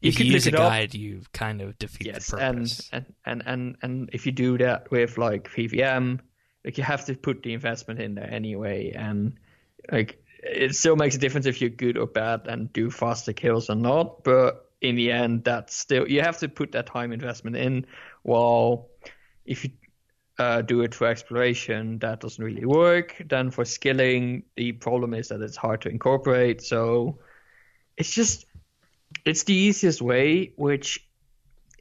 If you use a guide, you kind of defeat the purpose. And if you do that with like PVM, like you have to put the investment in there anyway, and like it still makes a difference if you're good or bad and do faster kills or not. But in the end, that's still you have to put that time investment in. While if you do it for exploration, that doesn't really work. Then for skilling, the problem is that it's hard to incorporate. So it's the easiest way, which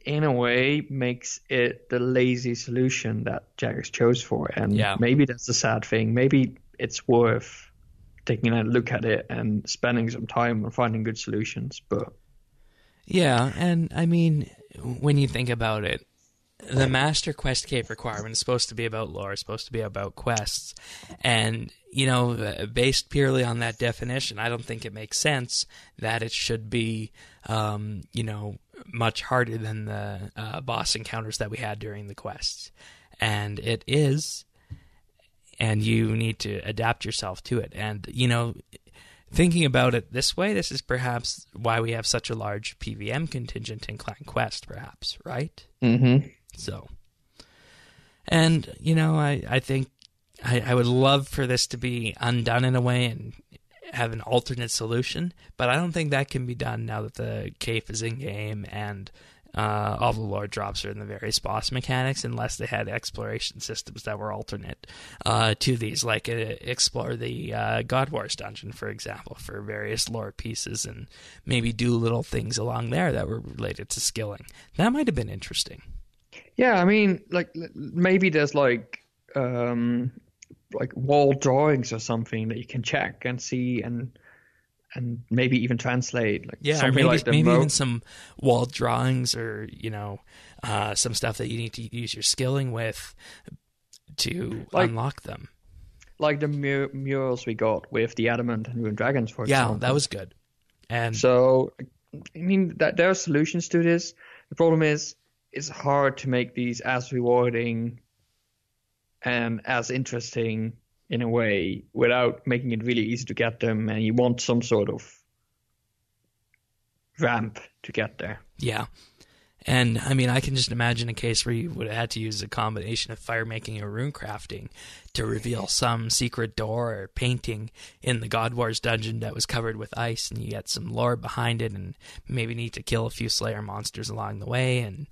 in a way makes it the lazy solution that Jagex chose for. And maybe that's the sad thing. Maybe it's worth taking a look at it and spending some time on finding good solutions. But yeah, and I mean, when you think about it, the Master Quest Cave requirement is supposed to be about lore, supposed to be about quests. And, you know, based purely on that definition, I don't think it makes sense that it should be, you know, much harder than the boss encounters that we had during the quests. And it is, and you need to adapt yourself to it. And, you know, thinking about it this way, this is perhaps why we have such a large PVM contingent in Clan Quest, perhaps, right? Mm-hmm. So, and, you know, I think I would love for this to be undone in a way and have an alternate solution, but I don't think that can be done now that the cave is in-game and all the lore drops are in the various boss mechanics, unless they had exploration systems that were alternate to these, like explore the God Wars dungeon, for example, for various lore pieces, and maybe do little things along there that were related to skilling. That might have been interesting. Yeah, I mean, like maybe there's like wall drawings or something that you can check and see and maybe even translate. Like yeah, something maybe even some wall drawings, or you know, some stuff that you need to use your skilling with to unlock them. Like the murals we got with the Adamant and Ruined Dragons, for example. Yeah, that was good. And so, I mean, there are solutions to this. The problem is, it's hard to make these as rewarding and as interesting in a way without making it really easy to get them, and you want some sort of ramp to get there. Yeah. And, I mean, I can just imagine a case where you would have had to use a combination of fire making or rune crafting to reveal some secret door or painting in the God Wars dungeon that was covered with ice, and you get some lore behind it, and maybe need to kill a few Slayer monsters along the way, and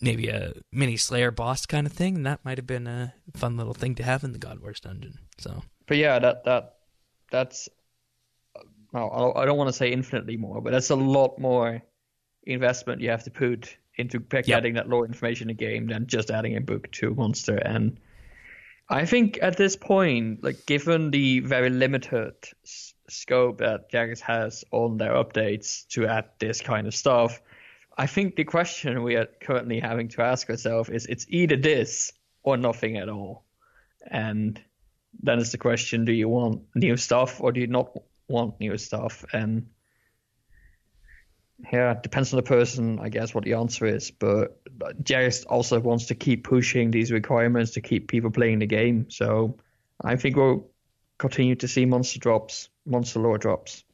maybe a mini Slayer boss kind of thing, and that might have been a fun little thing to have in the God Wars dungeon. So, but yeah, that's well, I don't want to say infinitely more, but that's a lot more investment you have to put into getting that lore information in the game than just adding a book to a monster. And I think at this point, like given the very limited scope that Jagex has on their updates to add this kind of stuff, I think the question we are currently having to ask ourselves is it's either this or nothing at all. And then it's the question, do you want new stuff or do you not want new stuff? And yeah, it depends on the person, I guess, what the answer is. But Jagex also wants to keep pushing these requirements to keep people playing the game. So I think we'll continue to see monster lore drops.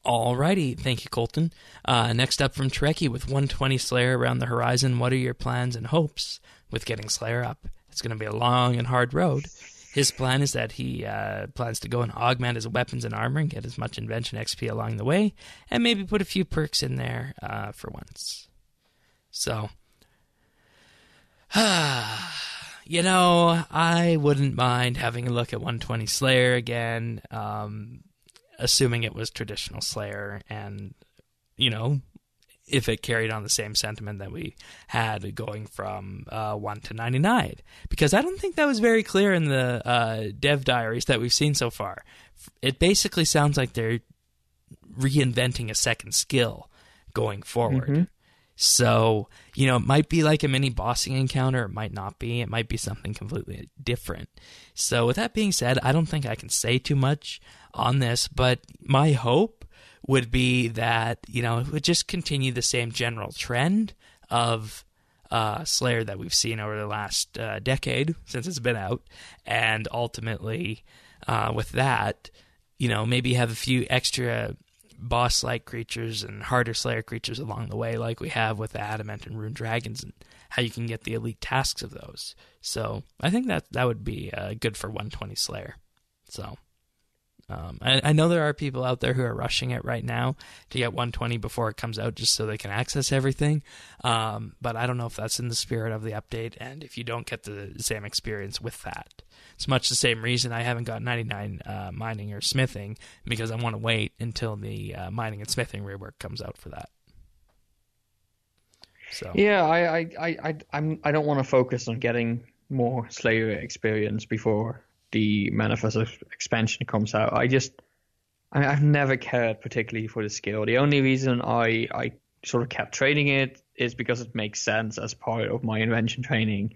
Alrighty, thank you, Colton. Next up from Trekkie, with 120 Slayer around the horizon, what are your plans and hopes with getting Slayer up? It's going to be a long and hard road. His plan is that he plans to go and augment his weapons and armor and get as much invention XP along the way, and maybe put a few perks in there for once. So, you know, I wouldn't mind having a look at 120 Slayer again, assuming it was traditional Slayer, and, you know, if it carried on the same sentiment that we had going from 1 to 99. Because I don't think that was very clear in the dev diaries that we've seen so far. It basically sounds like they're reinventing a second skill going forward. Mm-hmm. So, it might be like a mini bossing encounter. It might not be. It might be something completely different. So with that being said, I don't think I can say too much on this, but my hope would be that, it would just continue the same general trend of Slayer that we've seen over the last decade since it's been out. And ultimately, with that, maybe have a few extra boss-like creatures and harder Slayer creatures along the way, like we have with the Adamant and Rune Dragons, and how you can get the elite tasks of those. So I think that would be good for 120 Slayer. So I know there are people out there who are rushing it right now to get 120 before it comes out just so they can access everything. But I don't know if that's in the spirit of the update, and if you don't get the same experience with that. It's much the same reason I haven't got 99 mining or smithing, because I want to wait until the mining and smithing rework comes out for that. So yeah, I don't want to focus on getting more Slayer experience before the Manifest expansion comes out. I've never cared particularly for the skill. The only reason I sort of kept training it is because it makes sense as part of my invention training.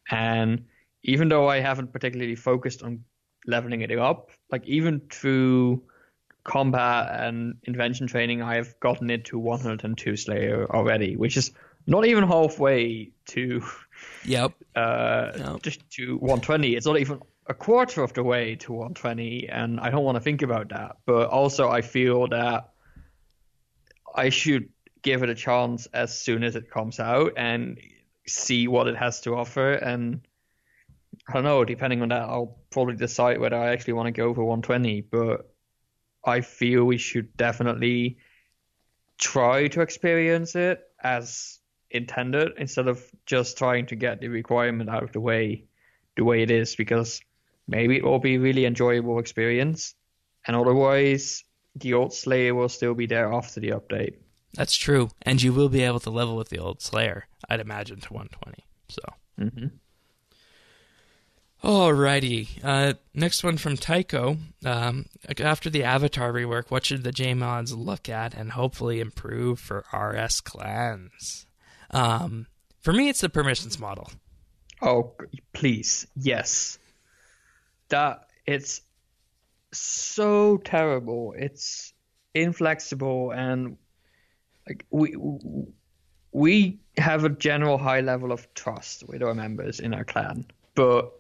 And even though I haven't particularly focused on leveling it up, like even through combat and invention training, I have gotten it to 102 Slayer already, which is not even halfway to just to 120. It's not even a quarter of the way to 120, and I don't want to think about that. But also I feel that I should give it a chance as soon as it comes out and see what it has to offer. And I don't know, depending on that, I'll probably decide whether I actually want to go for 120. But I feel we should definitely try to experience it as intended, instead of just trying to get the requirement out of the way it is, because maybe it will be a really enjoyable experience, and otherwise the old Slayer will still be there after the update. That's true, and you will be able to level with the old Slayer, I'd imagine, to 120. So Alrighty, next one from Tycho. After the Avatar rework, what should the JMods look at and hopefully improve for RS clans? For me, it's the permissions model. Oh, please, yes. That it's so terrible. It's inflexible, and like we have a general high level of trust with our members in our clan, but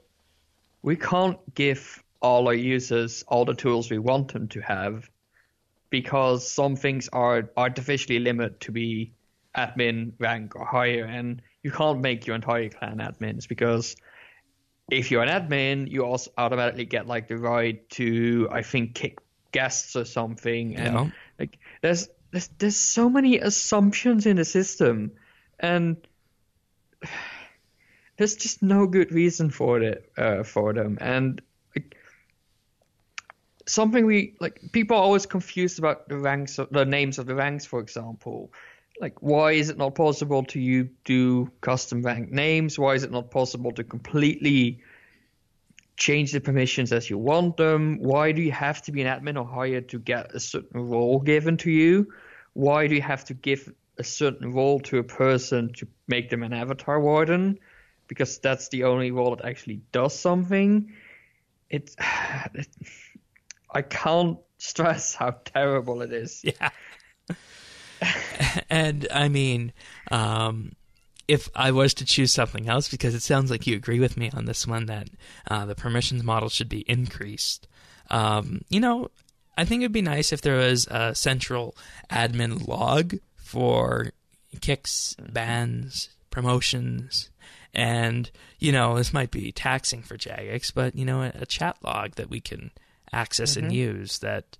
we can't give all our users all the tools we want them to have, because some things are artificially limited to be admin rank or higher, and you can't make your entire clan admins, because if you're an admin, you also automatically get like the right to, I think, kick guests or something. And like there's so many assumptions in the system, and there's just no good reason for it for them. And like, something people are always confused about the names of the ranks, for example. Like, why is it not possible to do custom rank names? Why is it not possible to completely change the permissions as you want them? Why do you have to be an admin or higher to get a certain role given to you? Why do you have to give a certain role to a person to make them an avatar warden? Because that's the only role that actually does something. I can't stress how terrible it is. Yeah. And I mean, if I was to choose something else, because it sounds like you agree with me on this one, that the permissions model should be increased. I think it'd be nice if there was a central admin log for kicks, bans, promotions, and, this might be taxing for Jagex, but, a chat log that we can access and use that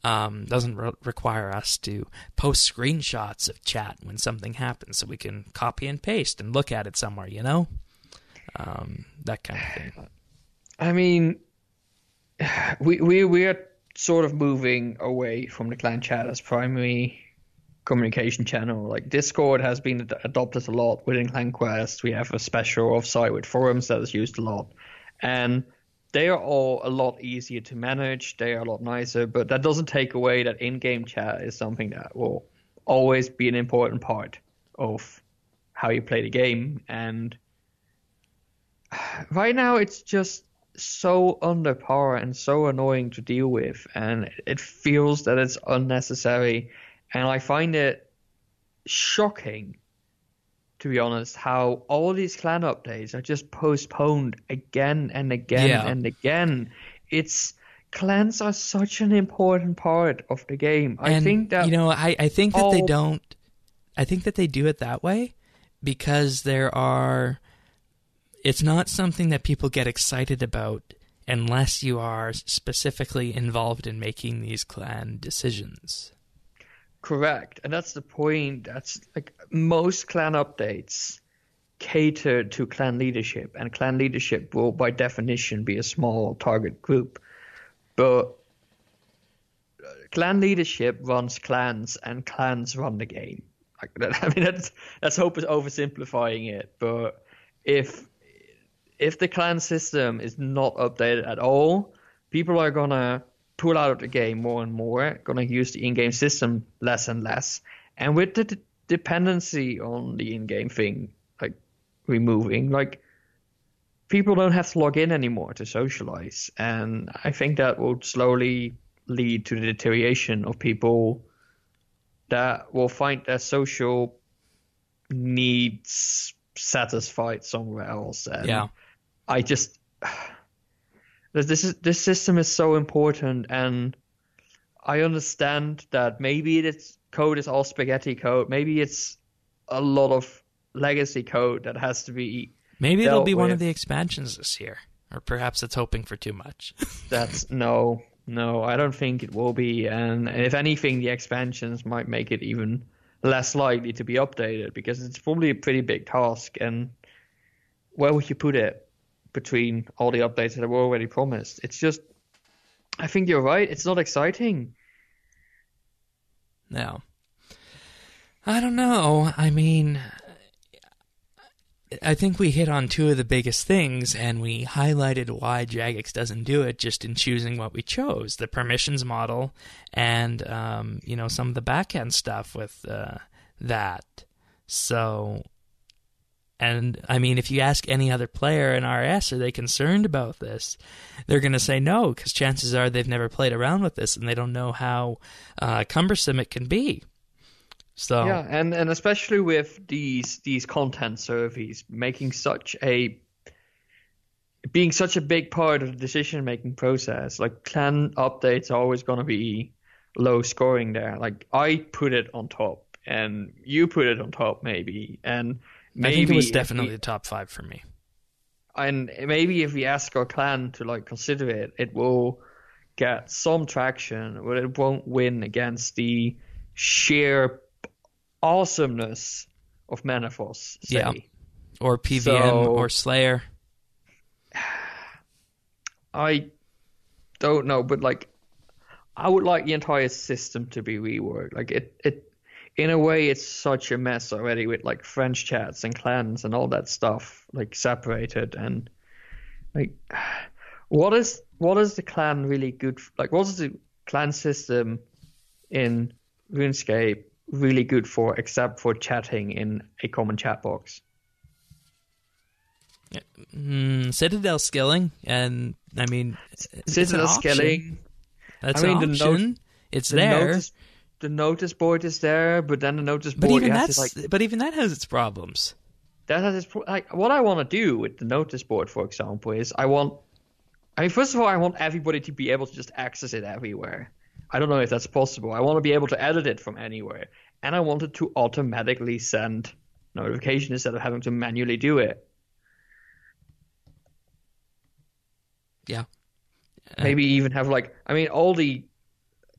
doesn't require us to post screenshots of chat when something happens, so we can copy and paste and look at it somewhere, that kind of thing. I mean, we are sort of moving away from the clan chat as primary communication channel. Like, Discord has been adopted a lot within Clan Quest. We have a special offsite with forums that is used a lot, and they are all a lot easier to manage. They are a lot nicer, but that doesn't take away that in-game chat is something that will always be an important part of how you play the game. And right now it's just so underpowered and so annoying to deal with, and it feels that it's unnecessary. And I find it shocking, to be honest, how all these clan updates are just postponed again and again and again. Clans are such an important part of the game. I think that I think that they don't. I think that they do it that way because it's not something that people get excited about unless you are specifically involved in making these clan decisions. Correct. And that's the point. That's like most clan updates cater to clan leadership, and clan leadership will by definition be a small target group. But clan leadership runs clans, and clans run the game. I mean, that's oversimplifying it. But if the clan system is not updated at all, people are gonna pull out of the game more and more, gonna use the in-game system less and less. And with the dependency on the in-game thing, like removing, like people don't have to log in anymore to socialize. And I think that will slowly lead to the deterioration of people that will find their social needs satisfied somewhere else. And I just this system is so important, and I understand that maybe its code is all spaghetti code. Maybe it's a lot of legacy code that has to be. Maybe it'll be one of the expansions this year, or perhaps it's hoping for too much. No, I don't think it will be. And if anything, the expansions might make it even less likely to be updated, because it's probably a pretty big task. And where would you put it between all the updates that were already promised? It's just, I think you're right. It's not exciting. No. I don't know. I mean, I think we hit on two of the biggest things, and we highlighted why Jagex doesn't do it just in choosing what we chose. The permissions model and, some of the back-end stuff with that. So, and, I mean, if you ask any other player in RS, are they concerned about this? They're going to say no, because chances are they've never played around with this, and they don't know how cumbersome it can be. So yeah, and especially with these content surveys being such a big part of the decision-making process, like clan updates are always going to be low scoring there. Like I put it on top, and you put it on top maybe, and maybe I think it was definitely the top 5 for me. And maybe if we ask our clan to like consider it, it will get some traction, but it won't win against the sheer awesomeness of Manifos, say. Yeah. Or PVM or Slayer. I don't know, but like I would like the entire system to be reworked. Like it in a way it's such a mess already, with like French chats and clans and all that stuff like separated. And like what is the clan really good like what is the clan system in RuneScape really good for, except for chatting in a common chat box? Citadel skilling, and I mean, Citadel skilling. That's an option. It's there. The notice board is there, but then the notice board. But even that has its problems. That has its like. What I want to do with the notice board, for example, is first of all, I want everybody to be able to just access it everywhere. I don't know if that's possible. I want to be able to edit it from anywhere. And I want it to automatically send notifications instead of having to manually do it. Yeah. Maybe even have all the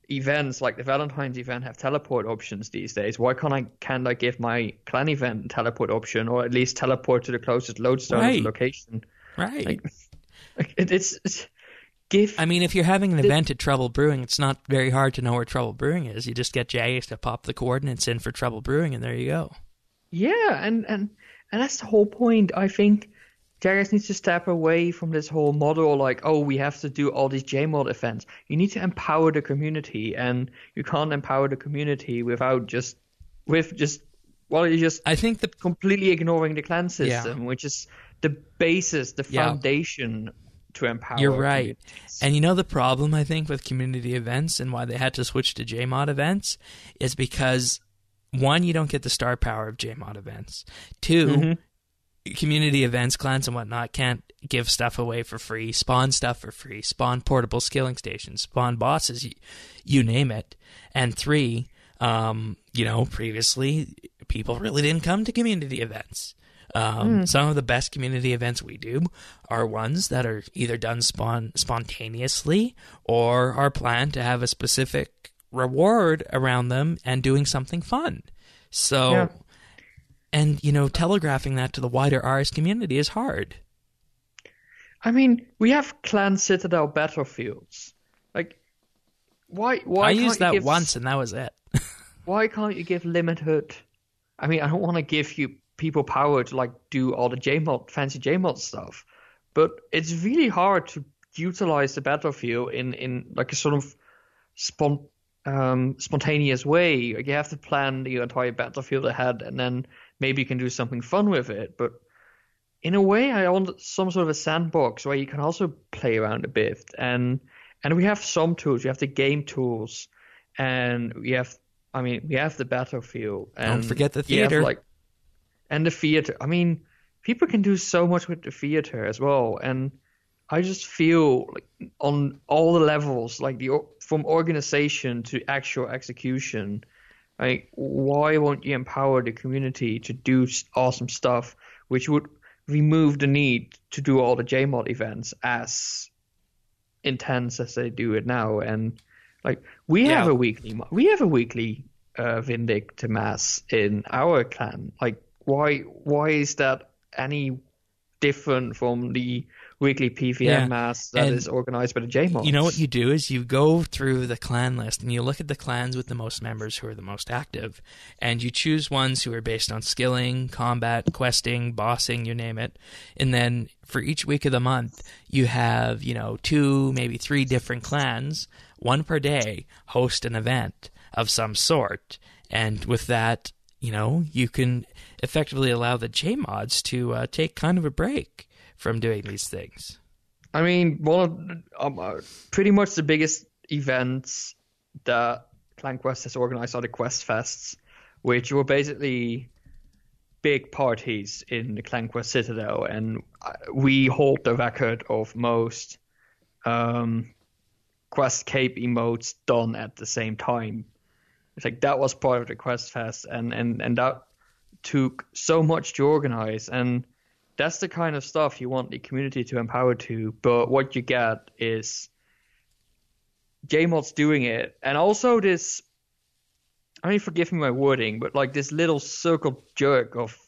events, like the Valentine's event, have teleport options these days. Why can't I give my clan event a teleport option, or at least teleport to the closest lodestone of the location? Right. I mean, if you're having an event at Trouble Brewing, it's not very hard to know where Trouble Brewing is. You just get Jagex to pop the coordinates in for Trouble Brewing, and there you go. Yeah, and that's the whole point. I think Jagex needs to step away from this whole model like, oh, we have to do all these JMod events. You need to empower the community, and you can't empower the community with just Well, you're just I think completely ignoring the clan system, which is the basis, the foundation to empower. You're right. And you know the problem, I think, with community events and why they had to switch to JMod events is because, one, you don't get the star power of JMod events. Two, community events, clans and whatnot, can't give stuff away for free, spawn stuff for free, spawn portable skilling stations, spawn bosses, you name it. And three, previously, people really didn't come to community events. Some of the best community events we do are ones that are either done spontaneously or are planned to have a specific reward around them and doing something fun. So, and, telegraphing that to the wider RS community is hard. I mean, we have Clan Citadel battlefields. Like, why I used that once and that was it. Why can't you give limited... I mean, I don't want to give you people power to like do all the fancy JMod stuff, but it's really hard to utilize the battlefield in like a sort of spontaneous way. Like you have to plan the entire battlefield ahead, and then maybe you can do something fun with it. But in a way, I want some sort of a sandbox where you can also play around a bit. And we have some tools. We have the game tools, and we have the battlefield. And don't forget the theater. And the theater. I mean, people can do so much with the theater as well. And I just feel like on all the levels, like from organization to actual execution, like why won't you empower the community to do awesome stuff, which would remove the need to do all the JMod events as intense as they do it now? And like we have a weekly Vindicta mass in our clan. Like why is that any different from the weekly PVM mass that is organized by the JMods? You know what you do is you go through the clan list and you look at the clans with the most members who are the most active, and you choose ones who are based on skilling, combat, questing, bossing, you name it. And then for each week of the month, you have 2, maybe 3 different clans, one per day, host an event of some sort. And with that, you can effectively allow the JMods to take kind of a break from doing these things. I mean, one of pretty much the biggest events that Clan Quest has organized are the Quest Fests, which were basically big parties in the Clan Quest Citadel, and we hold the record of most Quest Cape emotes done at the same time. It's like that was part of the Quest Fest, and that took so much to organize, and that's the kind of stuff you want the community to empower to. But what you get is JMods doing it, and also this, I mean, forgive me my wording, but like this little circle jerk of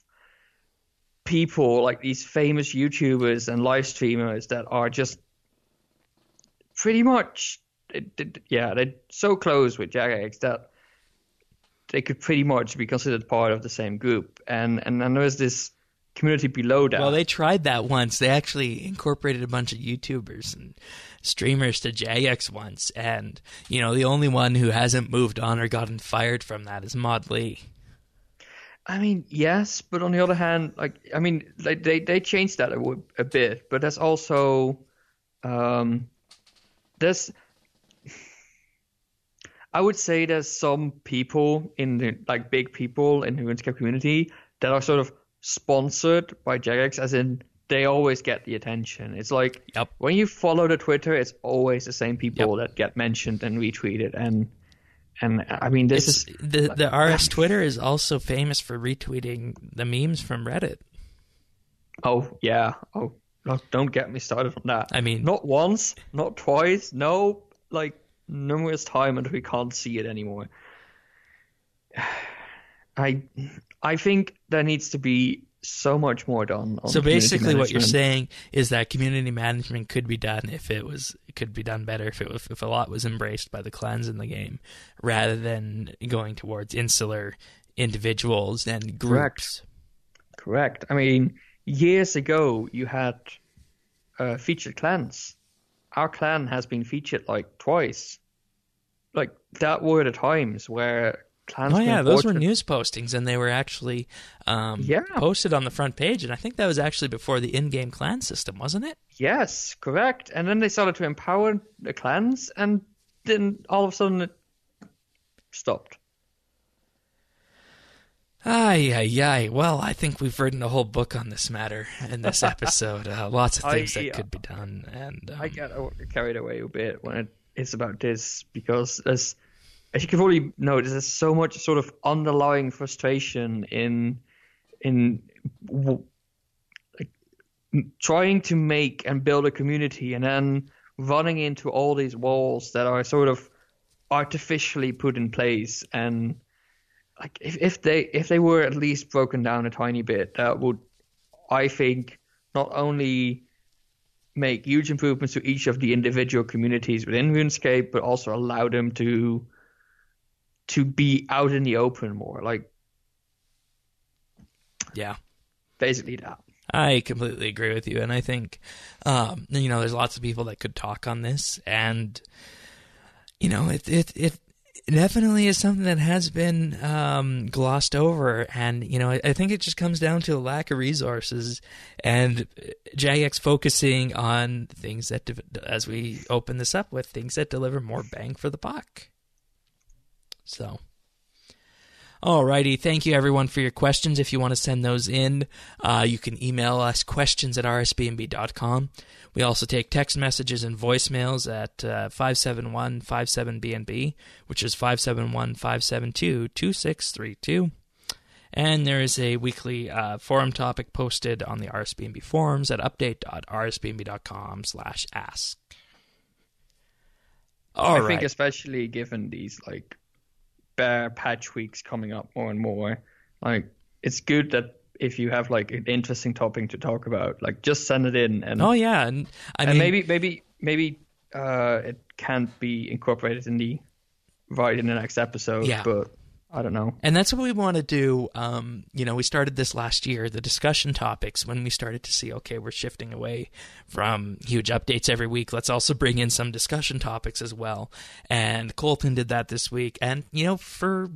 people, like these famous YouTubers and live streamers that are just pretty much, they're so close with Jagex that they could pretty much be considered part of the same group. And then there's this community below that. Well, they tried that once. They actually incorporated a bunch of YouTubers and streamers to Jagex once. And, the only one who hasn't moved on or gotten fired from that is Mod Lee. I mean, yes, but on the other hand, they changed that a bit. But there's also... I would say there's some people in the big people in the RuneScape community that are sort of sponsored by Jagex, as in they always get the attention. It's like when you follow the Twitter, it's always the same people that get mentioned and retweeted. And I mean, the RS Twitter is also famous for retweeting the memes from Reddit. Oh yeah. Oh, don't get me started on that. I mean, not once, not twice, no, numerous times until we can't see it anymore. I think there needs to be so much more done on so basically what you're saying is that community management could be done if it could be done better if a lot was embraced by the clans in the game rather than going towards insular individuals and groups. Correct. I mean, years ago you had featured clans. Our clan has been featured twice. That were the times where clans. Oh yeah, those were news postings, and they were actually posted on the front page. And I think that was actually before the in-game clan system, wasn't it? Yes, correct. And then they started to empower the clans, and then all of a sudden it stopped. Ay. Well, I think we've written a whole book on this matter in this episode. Lots of things that could be done. And I get carried away a bit when it's about this, because as you can probably notice, there's so much sort of underlying frustration in like, trying to make and build a community, and then running into all these walls that are sort of artificially put in place. And like if they were at least broken down a tiny bit, that would, I think, not only make huge improvements to each of the individual communities within RuneScape, but also allow them to be out in the open more. Like, yeah, basically that. I completely agree with you, and I think there's lots of people that could talk on this, and it definitely is something that has been glossed over, and I think it just comes down to a lack of resources, and Jagex focusing on things that, as we open this up with, things that deliver more bang for the buck. So, alrighty, thank you everyone for your questions. If you want to send those in, you can email us questions@rsbnb.com. We also take text messages and voicemails at 571-57BNB, which is 571-572-2632. And there is a weekly forum topic posted on the RSBNB forums at update.rsbnb.com/ask. I think especially given these like bare patch weeks coming up more and more, like it's good that if you have like an interesting topic to talk about, like just send it in. And and maybe it can't be incorporated in the next episode. Yeah. But I don't know. And that's what we want to do. We started this last year, the discussion topics, when we started to see, okay, we're shifting away from huge updates every week. Let's also bring in some discussion topics as well. And Colton did that this week. And, for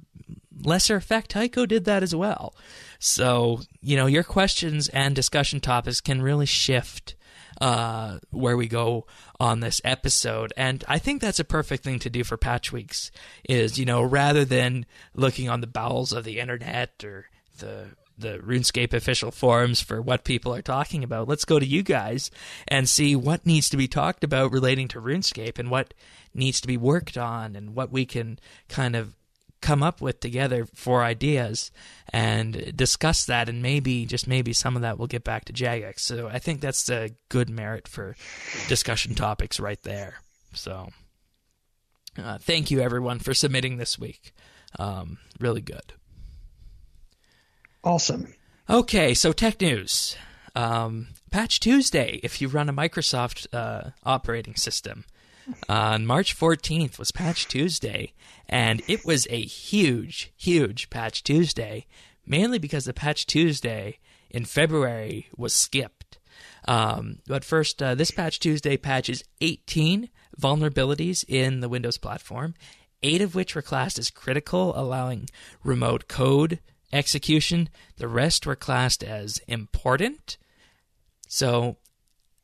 lesser effect, Tycho did that as well. So, your questions and discussion topics can really shift where we go on this episode. And I think that's a perfect thing to do for patch weeks is, rather than looking on the bowels of the internet or the RuneScape official forums for what people are talking about, let's go to you guys and see what needs to be talked about relating to RuneScape and what needs to be worked on and what we can kind of come up with together for ideas and discuss that, and maybe some of that will get back to Jagex. So I think that's a good merit for discussion topics right there. So thank you everyone for submitting this week. Really good. Awesome. Okay, so tech news. Patch Tuesday, if you run a Microsoft operating system. On March 14th was Patch Tuesday, and it was a huge, huge Patch Tuesday, mainly because the Patch Tuesday in February was skipped. But first, this Patch Tuesday patches 18 vulnerabilities in the Windows platform, 8 of which were classed as critical, allowing remote code execution. The rest were classed as important. So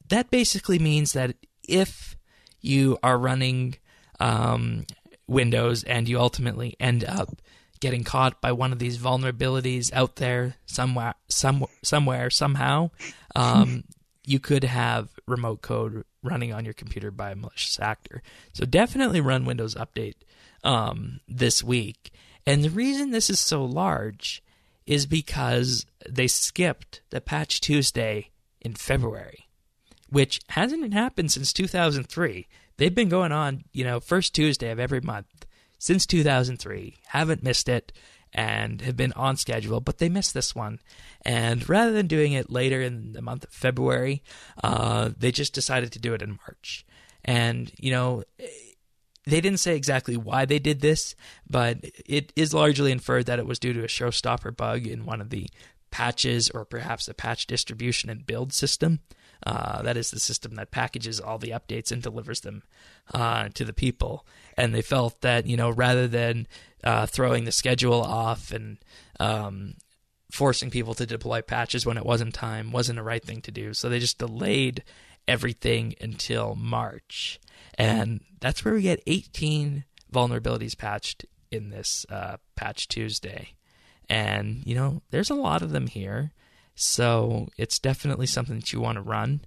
that basically means that if you are running Windows and you ultimately end up getting caught by one of these vulnerabilities out there somewhere, somehow, you could have remote code running on your computer by a malicious actor. So definitely run Windows Update this week. And the reason this is so large is because they skipped the Patch Tuesday in February, which hasn't happened since 2003. They've been going on, first Tuesday of every month since 2003. Haven't missed it and have been on schedule, but they missed this one. And rather than doing it later in the month of February, they just decided to do it in March. And, they didn't say exactly why they did this, but it is largely inferred that it was due to a showstopper bug in one of the patches or perhaps a patch distribution and build system That is the system that packages all the updates and delivers them to the people. And they felt that, rather than throwing the schedule off and forcing people to deploy patches when it wasn't time wasn't the right thing to do. So they just delayed everything until March. And that's where we get 18 vulnerabilities patched in this Patch Tuesday. And, there's a lot of them here. So it's definitely something that you want to run.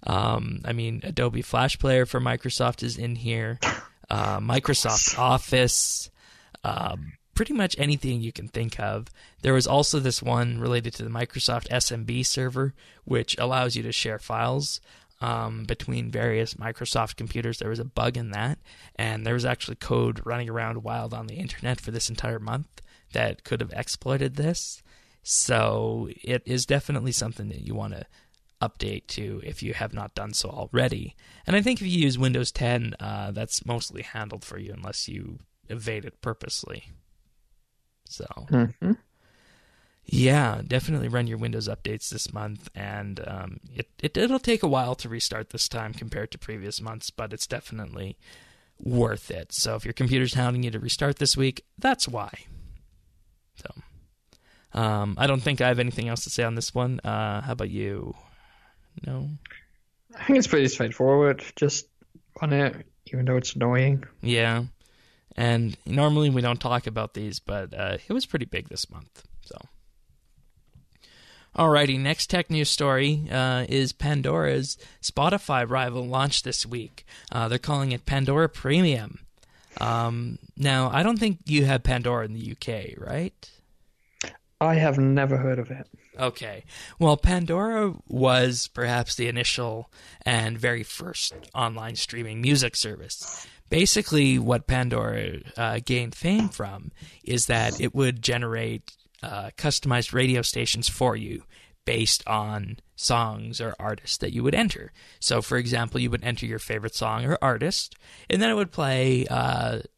Adobe Flash Player for Microsoft is in here. Microsoft Office, pretty much anything you can think of. There was also this one related to the Microsoft SMB server, which allows you to share files between various Microsoft computers. There was a bug in that, and there was actually code running around wild on the internet for this entire month that could have exploited this. So it is definitely something that you want to update to if you have not done so already. And I think if you use Windows 10, that's mostly handled for you unless you evade it purposely. So, yeah, definitely run your Windows updates this month. And it'll take a while to restart this time compared to previous months, but it's definitely worth it. So if your computer's hounding you to restart this week, that's why. So, I don't think I have anything else to say on this one. How about you? No? I think it's pretty straightforward. Just run it, even though it's annoying. Yeah. And normally we don't talk about these, but it was pretty big this month. So, alrighty, next tech news story is Pandora's Spotify rival launched this week. They're calling it Pandora Premium. Now, I don't think you have Pandora in the UK, right? I have never heard of it. Okay. Well, Pandora was perhaps the initial and very first online streaming music service. Basically, what Pandora gained fame from is that it would generate customized radio stations for you based on songs or artists that you would enter. So, for example, you would enter your favorite song or artist, and then it would play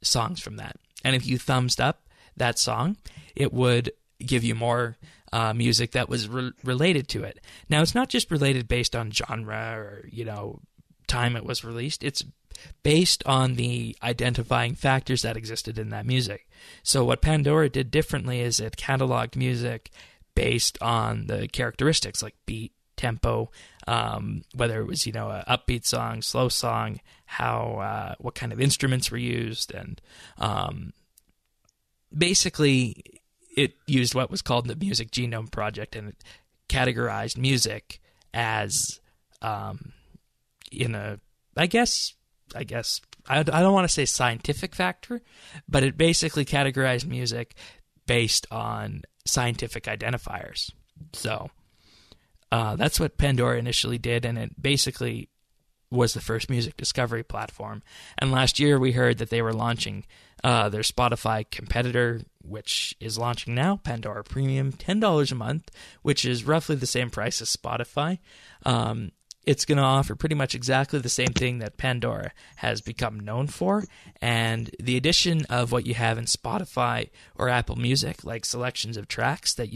songs from that. And if you thumbs up that song, it would give you more music that was related to it. Now, it's not just related based on genre or, time it was released. It's based on the identifying factors that existed in that music. So what Pandora did differently is it cataloged music based on the characteristics like beat, tempo, whether it was, a upbeat song, slow song, how what kind of instruments were used, and basically it used what was called the Music Genome Project, and it categorized music as in a, I don't want to say scientific factor, but it basically categorized music based on scientific identifiers. So that's what Pandora initially did, and it basically was the first music discovery platform. And last year we heard that they were launching their Spotify competitor, which is launching now, Pandora Premium, $10 a month, which is roughly the same price as Spotify. It's going to offer pretty much exactly the same thing that Pandora has become known for, and the addition of what you have in Spotify or Apple Music, like selections of tracks that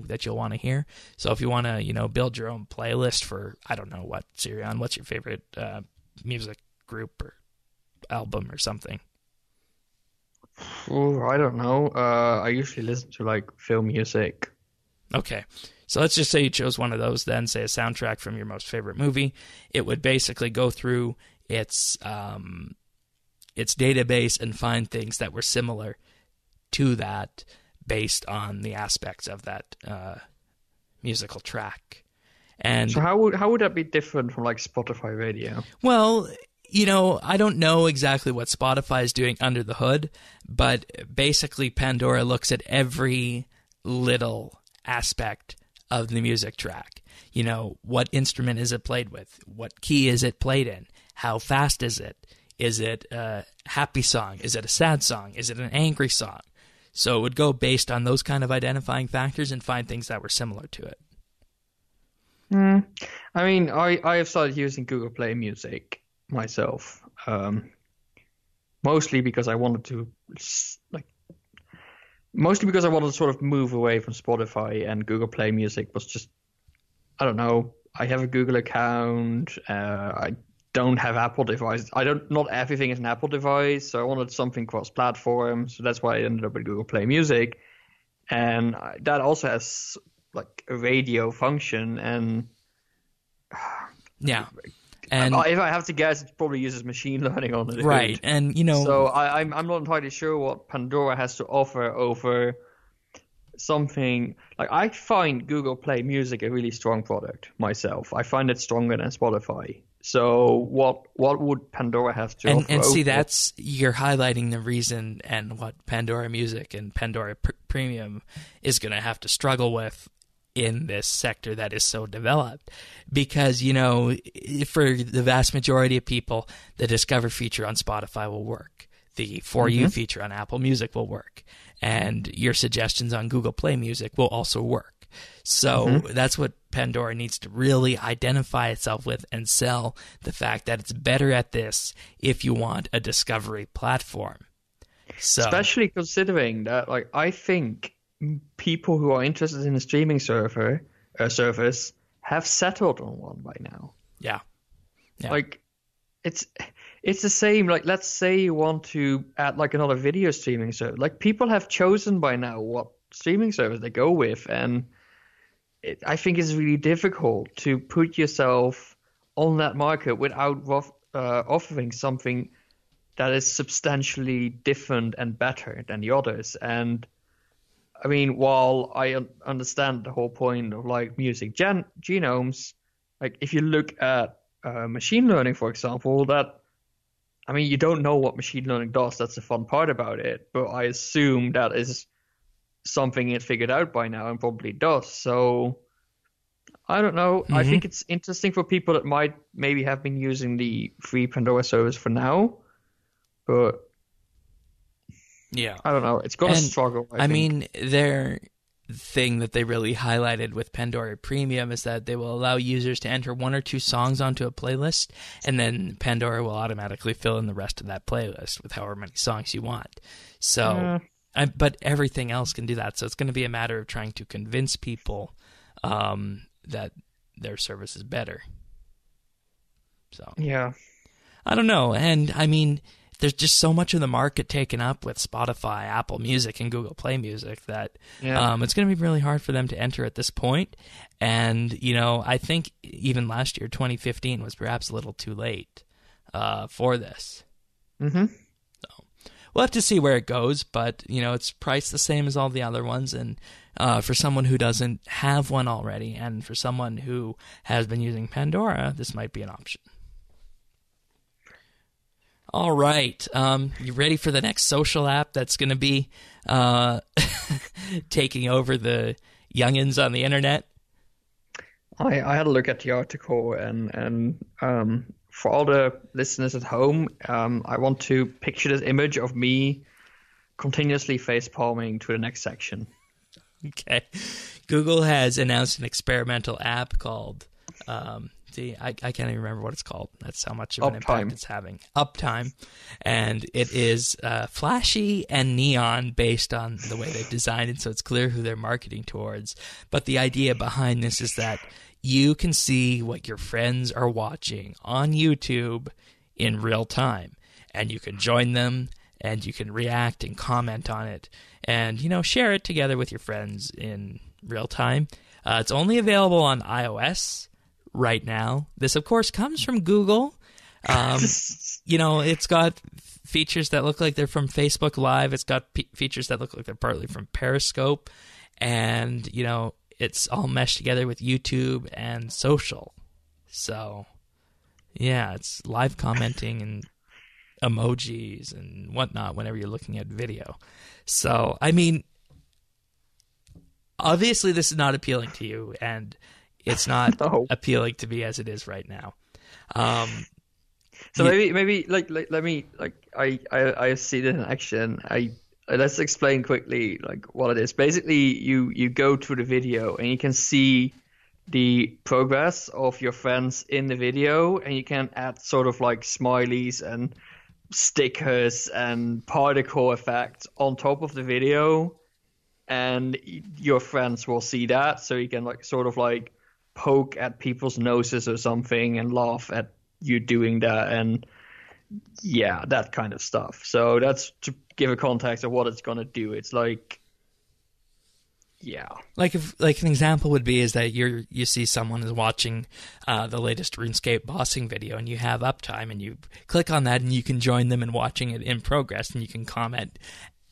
that you'll want to hear. So if you want to, build your own playlist for, I don't know what, Sirion, what's your favorite music group or album or something? Oh, I don't know. I usually listen to film music. Okay. So let's just say you chose one of those then, say a soundtrack from your most favorite movie. It would basically go through its database and find things that were similar to that based on the aspects of that musical track. And so how would that be different from Spotify Radio? Well, I don't know exactly what Spotify is doing under the hood, but basically Pandora looks at every little aspect of the music track. What instrument is it played with? What key is it played in? How fast is it? Is it a happy song? Is it a sad song? Is it an angry song? So it would go based on those kind of identifying factors and find things that were similar to it. I have started using Google Play Music myself, mostly because I wanted to sort of move away from Spotify, and Google Play Music was just, I don't know, I have a Google account. I don't have Apple devices. I don't. Not everything is an Apple device, so I wanted something cross-platform. So that's why I ended up with Google Play Music, and that also has like a radio function. And yeah, and if I have to guess, it probably uses machine learning on it. Right, and you know, so I'm not entirely sure what Pandora has to offer over something like. I find Google Play Music a really strong product myself. I find it stronger than Spotify. So what would Pandora have to offer? And see, that's, you're highlighting the reason and what Pandora Music and Pandora Premium is going to have to struggle with in this sector that is so developed. Because, you know, for the vast majority of people, the Discover feature on Spotify will work. The For You feature on Apple Music will work. And your suggestions on Google Play Music will also work. So that's what Pandora needs to really identify itself with and sell the fact that it's better at this if you want a discovery platform. So, especially considering that, like, I think people who are interested in a streaming service have settled on one by now. Yeah. Like, it's the same. Like, let's say you want to add like another video streaming service. Like, people have chosen by now what streaming service they go with, and I think it's really difficult to put yourself on that market without offering something that is substantially different and better than the others. And I mean, while I understand the whole point of like music genomes, like if you look at machine learning, for example, you don't know what machine learning does. That's the fun part about it. But I assume that is something it figured out by now and probably does. So I don't know. I think it's interesting for people that might maybe have been using the free Pandora service for now, but yeah, I don't know. It's going to struggle. I mean, their thing that they really highlighted with Pandora Premium is that they will allow users to enter 1 or 2 songs onto a playlist, and then Pandora will automatically fill in the rest of that playlist with however many songs you want. So but everything else can do that. So it's going to be a matter of trying to convince people that their service is better. So yeah, I don't know. And I mean, there's just so much of the market taken up with Spotify, Apple Music, and Google Play Music that it's going to be really hard for them to enter at this point. And, you know, I think even last year, 2015, was perhaps a little too late for this. So we'll have to see where it goes, but, you know, it's priced the same as all the other ones, and for someone who doesn't have one already, and for someone who has been using Pandora, this might be an option. All right, you ready for the next social app that's going to be taking over the youngins on the internet? I had a look at the article, and for all the listeners at home, I want to picture this image of me continuously face palming to the next section. Okay. Google has announced an experimental app called, I can't even remember what it's called. That's how much of an impact it's having. Uptime. And it is flashy and neon based on the way they've designed it, so it's clear who they're marketing towards. But the idea behind this is that you can see what your friends are watching on YouTube in real time. And you can join them, and you can react and comment on it, and, you know, share it together with your friends in real time. It's only available on iOS right now. This, of course, comes from Google. You know, it's got features that look like they're from Facebook Live. It's got features that look like they're partly from Periscope. And, you know, it's all meshed together with YouTube and social. So, yeah, it's live commenting and emojis and whatnot whenever you're looking at video. So, I mean, obviously this is not appealing to you, and it's not appealing to me as it is right now. So maybe let me I see it in action. Let's explain quickly like what it is. Basically, you go to the video and you can see the progress of your friends in the video, and you can add sort of like smileys and stickers and particle effects on top of the video, and your friends will see that, so you can like sort of like poke at people's noses or something and laugh at you doing that, and yeah, that kind of stuff. So that's to give a context of what it's gonna do. It's like, yeah, like an example would be is that you see someone is watching the latest RuneScape bossing video, and you have uptime, and you click on that, and you can join them in watching it in progress, and you can comment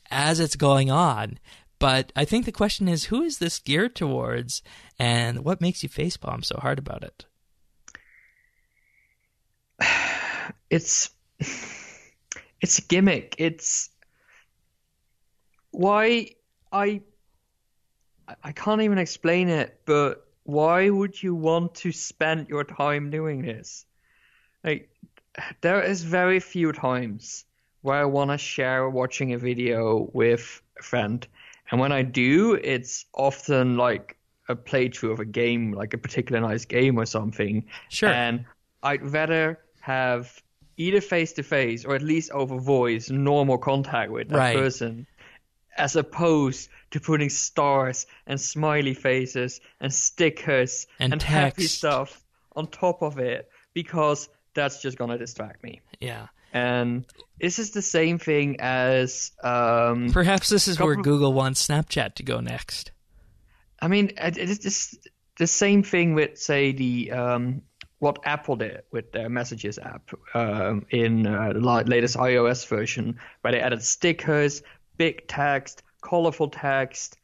as it's going on. But I think the question is, who is this geared towards, and what makes you facepalm so hard about it? It's a gimmick. It's why I can't even explain it, but why would you want to spend your time doing this? Like, there is very few times where I want to share watching a video with a friend. And when I do, it's often like a playthrough of a game, like a particular nice game or something. Sure. And I'd rather have either face-to-face or at least over voice, normal contact with that person, as opposed to putting stars and smiley faces and stickers and happy stuff on top of it, because that's just going to distract me. Yeah. And this is the same thing as... perhaps this is where Google wants Snapchat to go next. I mean, it's the same thing with, say, the what Apple did with their Messages app in the latest iOS version, where they added stickers, big text, colorful text,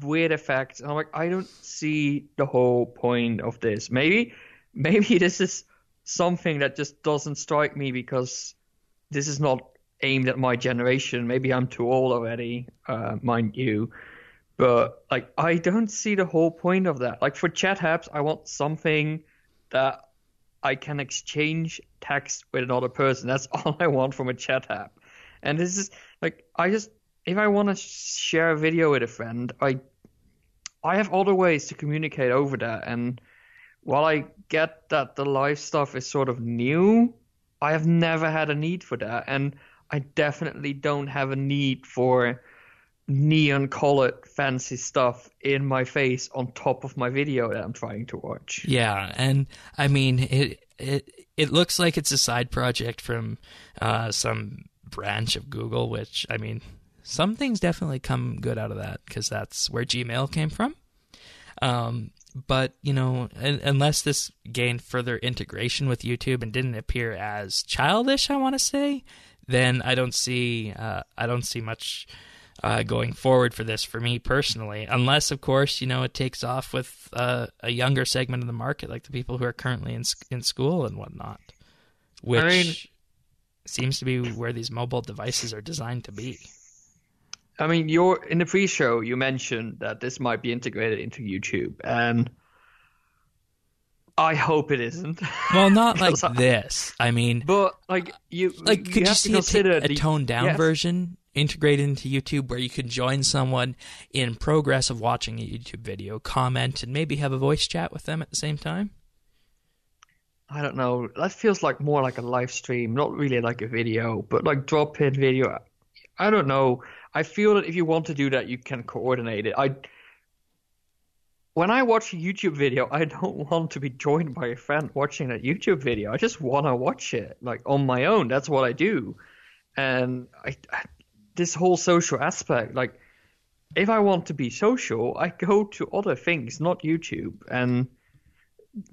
weird effects. And I'm like, I don't see the whole point of this. Maybe this is something that just doesn't strike me because this is not aimed at my generation. Maybe I'm too old already, mind you. But like, I don't see the whole point of that. Like, for chat apps, I want something that I can exchange text with another person. That's all I want from a chat app. And this is like, if I want to share a video with a friend, I have other ways to communicate over that. And while I get that the live stuff is sort of new, I have never had a need for that. And I definitely don't have a need for neon colored fancy stuff in my face on top of my video that I'm trying to watch. Yeah, and I mean, it looks like it's a side project from some branch of Google, which, I mean, some things definitely come good out of that, because that's where Gmail came from. But, you know, unless this gained further integration with YouTube and didn't appear as childish, I want to say, then I don't see much going forward for this for me personally. Unless, of course, you know, it takes off with a younger segment of the market, like the people who are currently in school and whatnot, which seems to be where these mobile devices are designed to be. I mean, in the pre-show, you mentioned that this might be integrated into YouTube, and I hope it isn't. Well, not like this. I mean, but like could you see a toned down version integrated into YouTube where you could join someone in progress of watching a YouTube video, comment, and maybe have a voice chat with them at the same time? I don't know. That feels like more like a live stream, not really like a video, but like drop-in video. I don't know. I feel that if you want to do that, you can coordinate it. When I watch a YouTube video, I don't want to be joined by a friend watching that YouTube video. I just want to watch it like on my own. That's what I do. And this whole social aspect, like, if I want to be social, I go to other things, not YouTube. And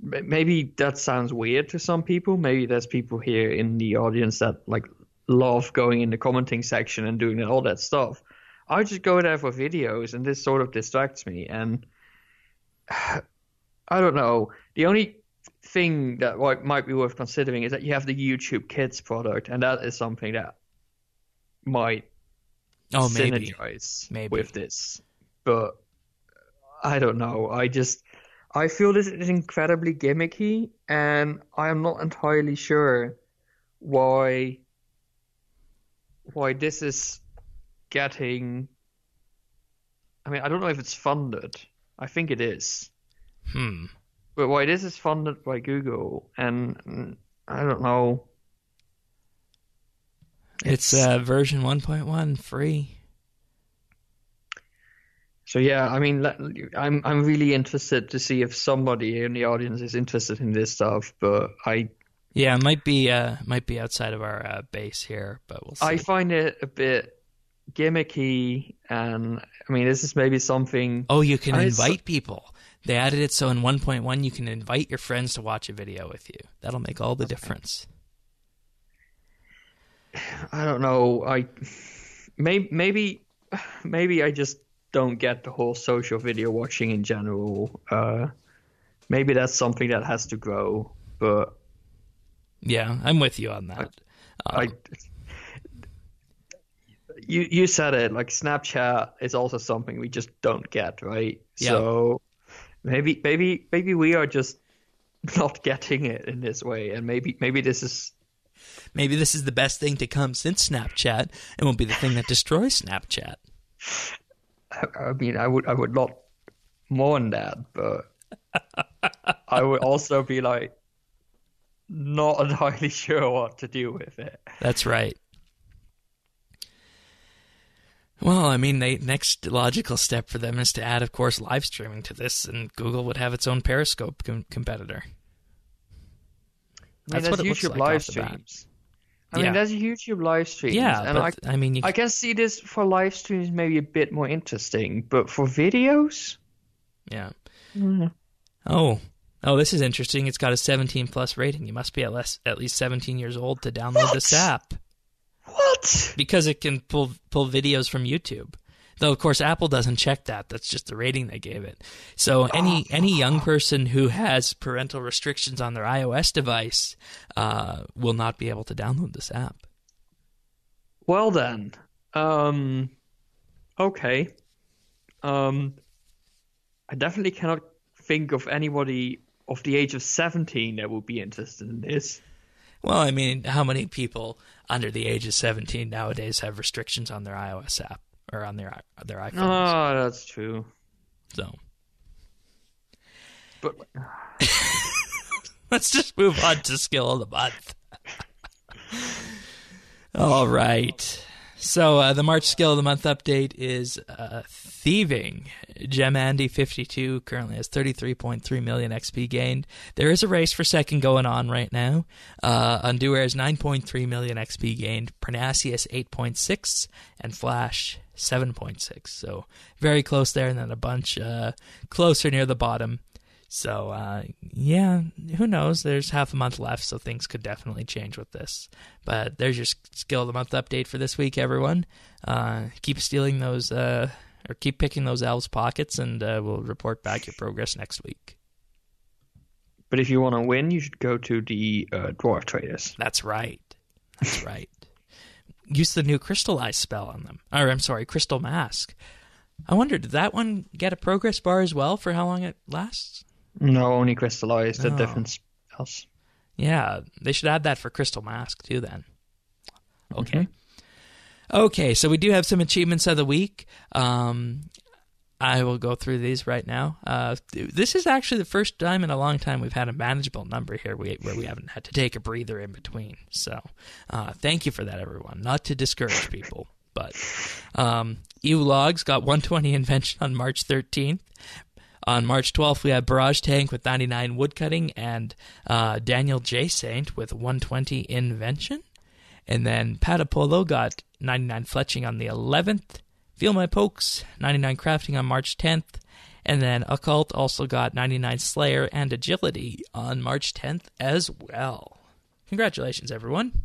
maybe that sounds weird to some people. Maybe there's people here in the audience that like love going in the commenting section and doing all that stuff. I just go there for videos, and this sort of distracts me. And I don't know. The only thing that might be worth considering is that you have the YouTube Kids product, and that is something that might synergize with this. But I don't know. I feel this is incredibly gimmicky, and I am not entirely sure why this is getting... I mean, I don't know if it's funded. I think it is. But why this is funded by Google, and I don't know. It's version 1.1 free. So yeah, I mean, I'm really interested to see if somebody in the audience is interested in this stuff, but yeah, it might be outside of our base here, but we'll see. I find it a bit gimmicky, and I mean, this is maybe something. Oh, you can invite people. They added it so in 1.1 you can invite your friends to watch a video with you. That'll make all the difference. I don't know. Maybe I just don't get the whole social video watching in general. Maybe that's something that has to grow, but yeah, I'm with you on that. You said it, like Snapchat is also something we just don't get, right? Yeah. So maybe we are just not getting it in this way, and maybe this is the best thing to come since Snapchat, and will be the thing that destroys Snapchat. I mean, I would not mourn that, but I would also be like not entirely sure what to do with it. That's right. Well, I mean, the next logical step for them is to add, of course, live streaming to this, and Google would have its own Periscope competitor. I mean, that's what YouTube live streams. I mean, there's YouTube live streams. Yeah, and but I mean, I can see this for live streams maybe a bit more interesting, but for videos? Yeah. Oh, this is interesting. It's got a 17+ rating. You must be at least 17 years old to download this app. What? Because it can pull videos from YouTube. Though, of course, Apple doesn't check that. That's just the rating they gave it. So any young person who has parental restrictions on their iOS device will not be able to download this app. Well then, okay. I definitely cannot think of anybody of the age of 17 that would be interested in this. Well, I mean, how many people under the age of 17 nowadays have restrictions on their iOS app or on their iPhones? Oh, that's true. So, but let's just move on to skill of the month. All right. So the March skill of the month update is thieving. GemAndy52 currently has 33.3 million XP gained. There is a race for second going on right now. Undoer has 9.3 million XP gained. Parnassius 8.6 and Flash 7.6. So very close there, and then a bunch closer near the bottom. So, yeah, who knows? There's half a month left, so things could definitely change with this. But there's your skill of the month update for this week, everyone. Keep stealing those, or keep picking those elves' pockets, and we'll report back your progress next week. But if you want to win, you should go to the Dwarf Traders. That's right. That's right. Use the new Crystallize spell on them. Or, I'm sorry, Crystal Mask. I wonder, did that one get a progress bar as well for how long it lasts? No, only Crystallized, the different spells. Yeah, they should add that for Crystal Mask, too, then. Okay. Mm-hmm. Okay, so we do have some achievements of the week. I will go through these right now. This is actually the first time in a long time we've had a manageable number here where we haven't had to take a breather in between. So thank you for that, everyone. Not to discourage people, but Elogs got 120 invention on March 13th. On March 12th, we had Barrage Tank with 99 woodcutting and Daniel J. Saint with 120 invention. And then Patapolo got 99 fletching on the 11th. Feel My Pokes, 99 crafting on March 10th. And then Occult also got 99 Slayer and Agility on March 10th as well. Congratulations, everyone.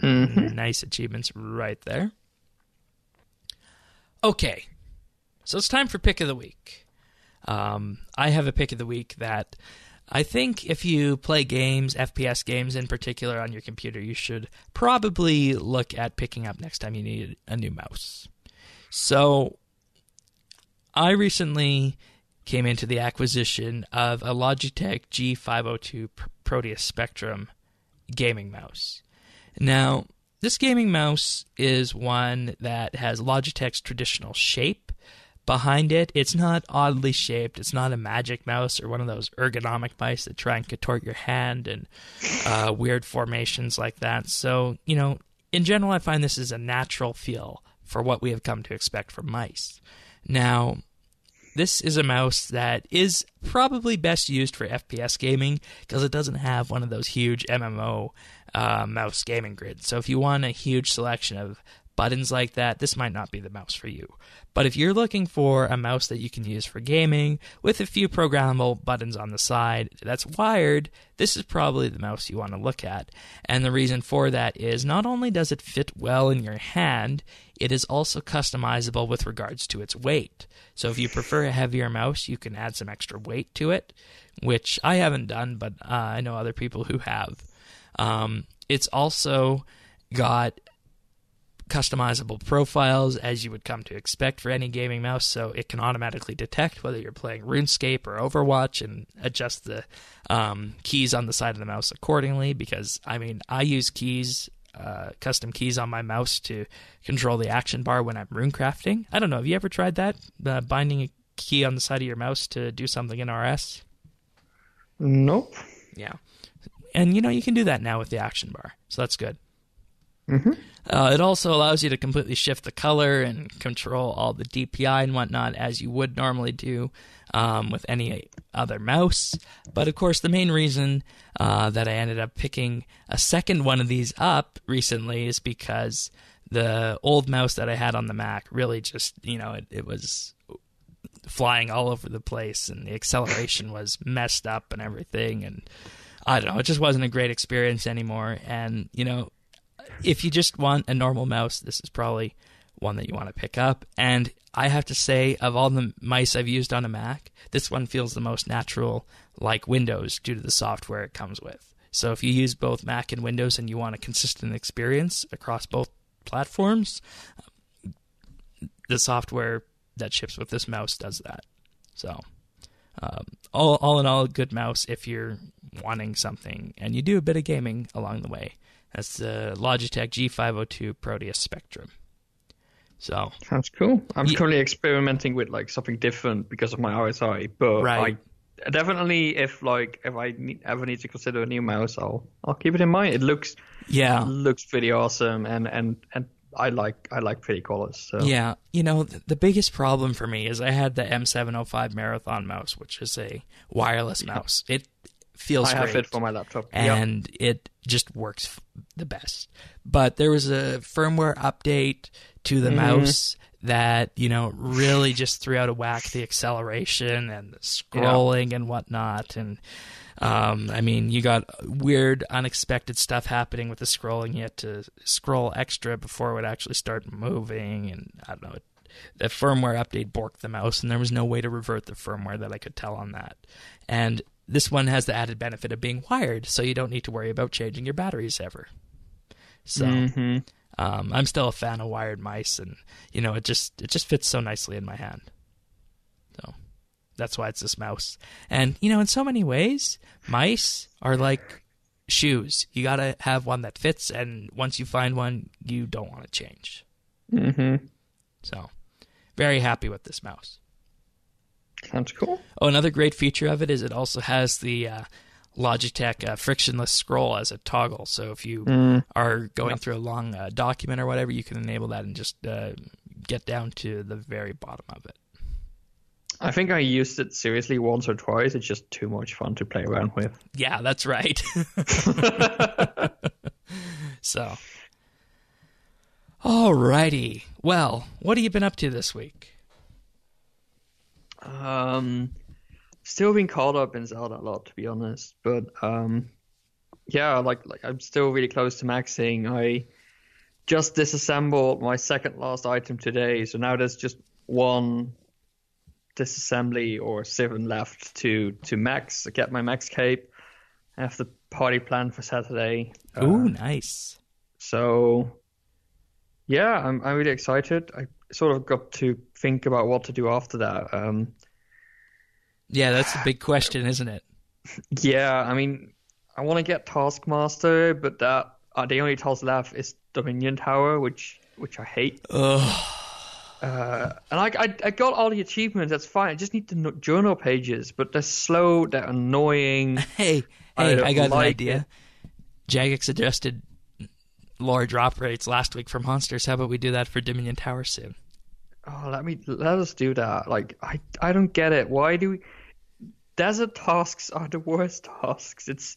Mm-hmm. Nice achievements right there. Okay. So it's time for Pick of the Week. I have a Pick of the Week that I think if you play games, FPS games in particular on your computer, you should probably look at picking up next time you need a new mouse. So I recently came into the acquisition of a Logitech G502 Proteus Spectrum gaming mouse. Now, this gaming mouse is one that has Logitech's traditional shape. Behind it, it's not oddly shaped. It's not a magic mouse or one of those ergonomic mice that try and contort your hand and weird formations like that. So, you know, in general, I find this is a natural feel for what we have come to expect from mice. Now, this is a mouse that is probably best used for FPS gaming because it doesn't have one of those huge MMO mouse gaming grids. So if you want a huge selection of buttons like that, this might not be the mouse for you. But if you're looking for a mouse that you can use for gaming with a few programmable buttons on the side that's wired, this is probably the mouse you want to look at. And the reason for that is not only does it fit well in your hand, it is also customizable with regards to its weight. So if you prefer a heavier mouse, you can add some extra weight to it, which I haven't done, but I know other people who have. It's also got customizable profiles, as you would come to expect for any gaming mouse, so it can automatically detect whether you're playing RuneScape or Overwatch and adjust the keys on the side of the mouse accordingly, because, I mean, I use keys, custom keys on my mouse to control the action bar when I'm runecrafting. I don't know, have you ever tried that? Binding a key on the side of your mouse to do something in RS? Nope. Yeah. And, you know, you can do that now with the action bar, so that's good. Mm-hmm. It also allows you to completely shift the color and control all the DPI and whatnot as you would normally do with any other mouse. But of course, the main reason that I ended up picking a second one of these up recently is because the old mouse that I had on the Mac really just, you know, it was flying all over the place and the acceleration was messed up and everything. And I don't know, it just wasn't a great experience anymore. And, you know, if you just want a normal mouse, this is probably one that you want to pick up. And I have to say, of all the mice I've used on a Mac, this one feels the most natural, like Windows, due to the software it comes with. So if you use both Mac and Windows and you want a consistent experience across both platforms, the software that ships with this mouse does that. So all in all, a good mouse if you're wanting something and you do a bit of gaming along the way. That's the Logitech G502 Proteus Spectrum. So sounds cool. I'm currently experimenting with like something different because of my RSI, but right. I definitely, if I ever need to consider a new mouse, I'll keep it in mind. It looks pretty awesome, and I like pretty colors. So. Yeah, you know, the biggest problem for me is I had the M705 Marathon mouse, which is a wireless mouse. It feels great. I have it for my laptop. And it just works the best. But there was a firmware update to the mouse that, you know, really just threw out of whack the acceleration and the scrolling and whatnot. And, I mean, you got weird, unexpected stuff happening with the scrolling. You had to scroll extra before it would actually start moving. And, I don't know, the firmware update borked the mouse, and there was no way to revert the firmware that I could tell on that. And this one has the added benefit of being wired, so you don't need to worry about changing your batteries ever. So I'm still a fan of wired mice, and you know it just fits so nicely in my hand. So that's why it's this mouse. And you know, in so many ways, mice are like shoes. You gotta have one that fits, and once you find one, you don't want to change. So very happy with this mouse. Sounds cool. Oh, another great feature of it is it also has the Logitech frictionless scroll as a toggle. So if you are going through a long document or whatever, you can enable that and just get down to the very bottom of it. I think I used it seriously once or twice. It's just too much fun to play around with. Yeah, that's right. So, alrighty. Well, what have you been up to this week? Still being caught up in Zelda a lot, to be honest. But yeah, like I'm still really close to maxing. I just disassembled my second last item today, so now there's just one disassembly or 7 left to max. Get my max cape. I have the party planned for Saturday. Ooh, nice. So yeah, I'm really excited. I sort of got to think about what to do after that. Yeah, that's a big question, isn't it? Yeah, I mean, I want to get Taskmaster, but that the only task left is Dominion Tower, which I hate. Ugh. And I got all the achievements. That's fine. I just need the journal pages, but they're slow. They're annoying. Hey, I got an idea. Jagex adjusted lore drop rates last week for monsters. How about we do that for Dominion Tower soon? Oh, let us do that. Like, I don't get it. Why do we? Desert tasks are the worst tasks. It's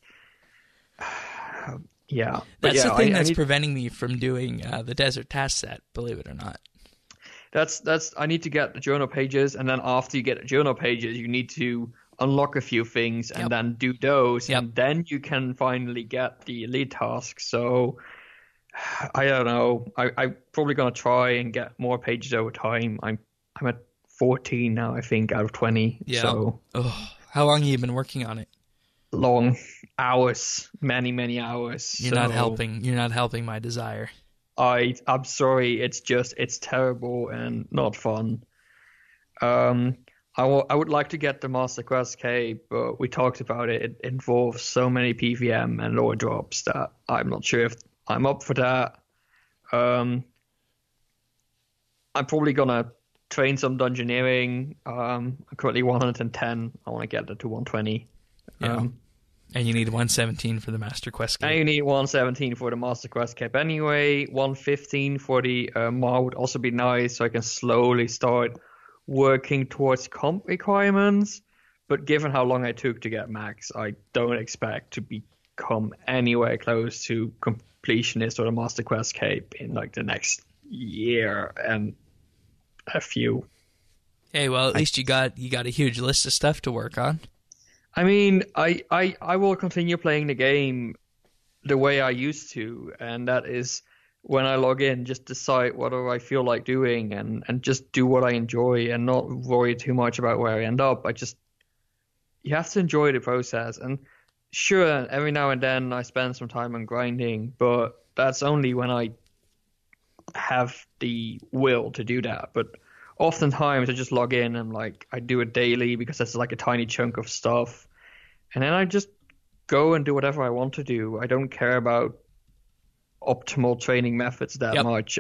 yeah, but That's yeah, the thing I that's need preventing me from doing the desert task set, believe it or not. that's I need to get the journal pages, and then after you get the journal pages, you need to unlock a few things and Yep. then do those, Yep. and then you can finally get the elite task. So I don't know. I'm probably gonna try and get more pages over time. I'm at 14 now, I think, out of 20. Yeah. So Oh, how long have you been working on it? long hours, many hours. You're not helping. You're not helping my desire. I'm sorry. It's terrible and not fun. Um, I would like to get the Master Quest K, but we talked about it. It involves so many PVM and lore drops that I'm not sure if I'm up for that. I'm probably gonna train some dungeoneering. I'm currently 110. I want to get it to 120. Yeah. And you need 117 for the Master Quest And game. you need 117 for the Master Quest Cap anyway. 115 for the mod would also be nice, so I can slowly start working towards comp requirements. But given how long I took to get max, I don't expect to become anywhere close to completionist or the Master Quest Cape in like the next year and a few. Hey, well, at least you got a huge list of stuff to work on. I mean, I will continue playing the game the way I used to, and that is when I log in, just decide what do I feel like doing and just do what I enjoy and not worry too much about where I end up. You have to enjoy the process. And sure, every now and then I spend some time on grinding, but that's only when I have the will to do that. But oftentimes I just log in and like I do it daily because that's like a tiny chunk of stuff, and then I just go and do whatever I want to do. I don't care about optimal training methods that much.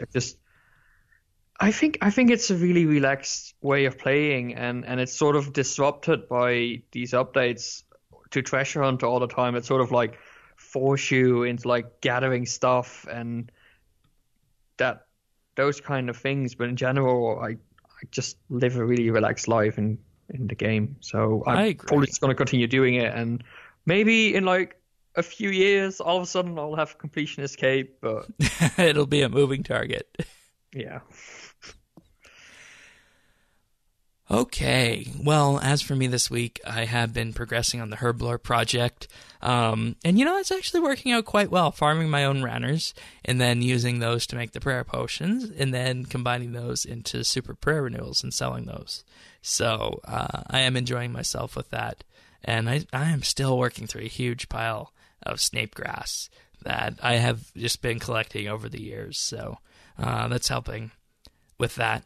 I think it's a really relaxed way of playing, and it's sort of disrupted by these updates to Treasure Hunter all the time. It's sort of like force you into like gathering stuff and those kind of things. But in general, I just live a really relaxed life in the game. So I'm probably just going to continue doing it, and maybe in like a few years, all of a sudden I'll have completionist cape, but it'll be a moving target. Yeah. Okay. Well, as for me this week, I have been progressing on the Herblore project. And it's actually working out quite well, farming my own ranners and then using those to make the prayer potions and then combining those into super prayer renewals and selling those. So I am enjoying myself with that. And I am still working through a huge pile of snape grass that I have just been collecting over the years. So that's helping with that.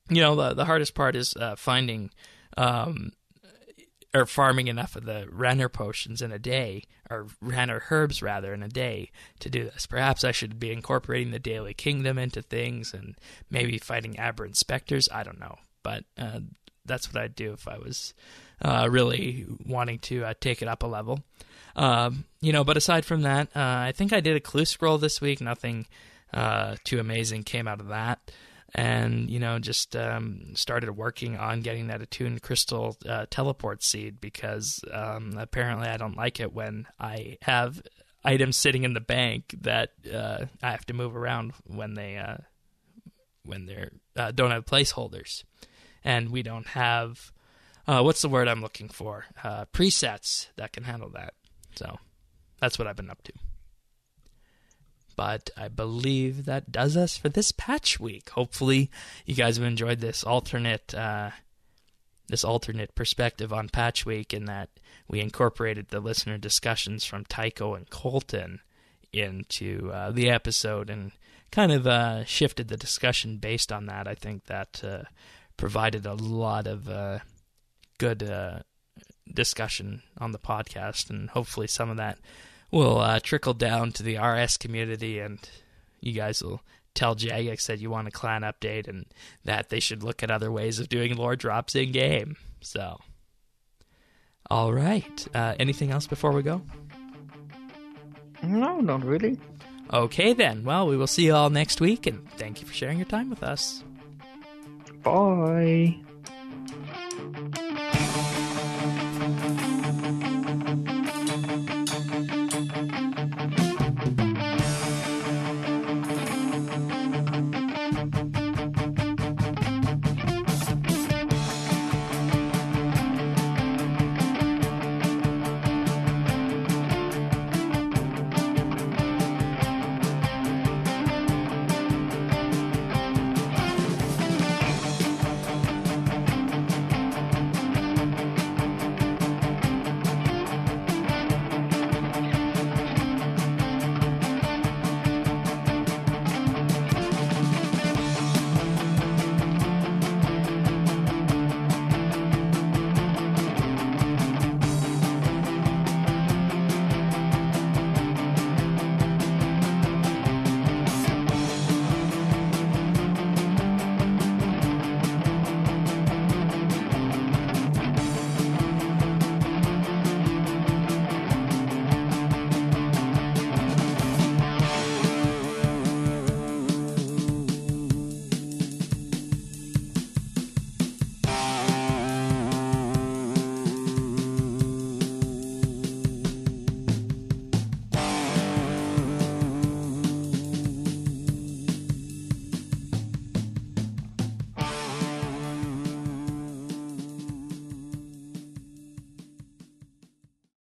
The hardest part is finding or farming enough of the Renner potions in a day, or Renner herbs rather, in a day to do this. Perhaps I should be incorporating the Daily Kingdom into things and maybe fighting aberrant specters. I don't know, but that's what I'd do if I was really wanting to take it up a level. But aside from that, I think I did a clue scroll this week. Nothing too amazing came out of that. And, just started working on getting that attuned crystal teleport seed because apparently I don't like it when I have items sitting in the bank that I have to move around when they're don't have placeholders. And we don't have, what's the word I'm looking for? Presets that can handle that. So that's what I've been up to. But I believe that does us for this patch week. Hopefully, you guys have enjoyed this alternate perspective on patch week, in that we incorporated the listener discussions from Tycho and Colton into the episode and kind of shifted the discussion based on that. I think that provided a lot of good discussion on the podcast, and hopefully some of that will trickle down to the RS community, and you guys will tell Jagex that you want a clan update and that they should look at other ways of doing lore drops in-game. So, all right. Anything else before we go? No, not really. Okay, then. Well, we will see you all next week, and thank you for sharing your time with us. Bye.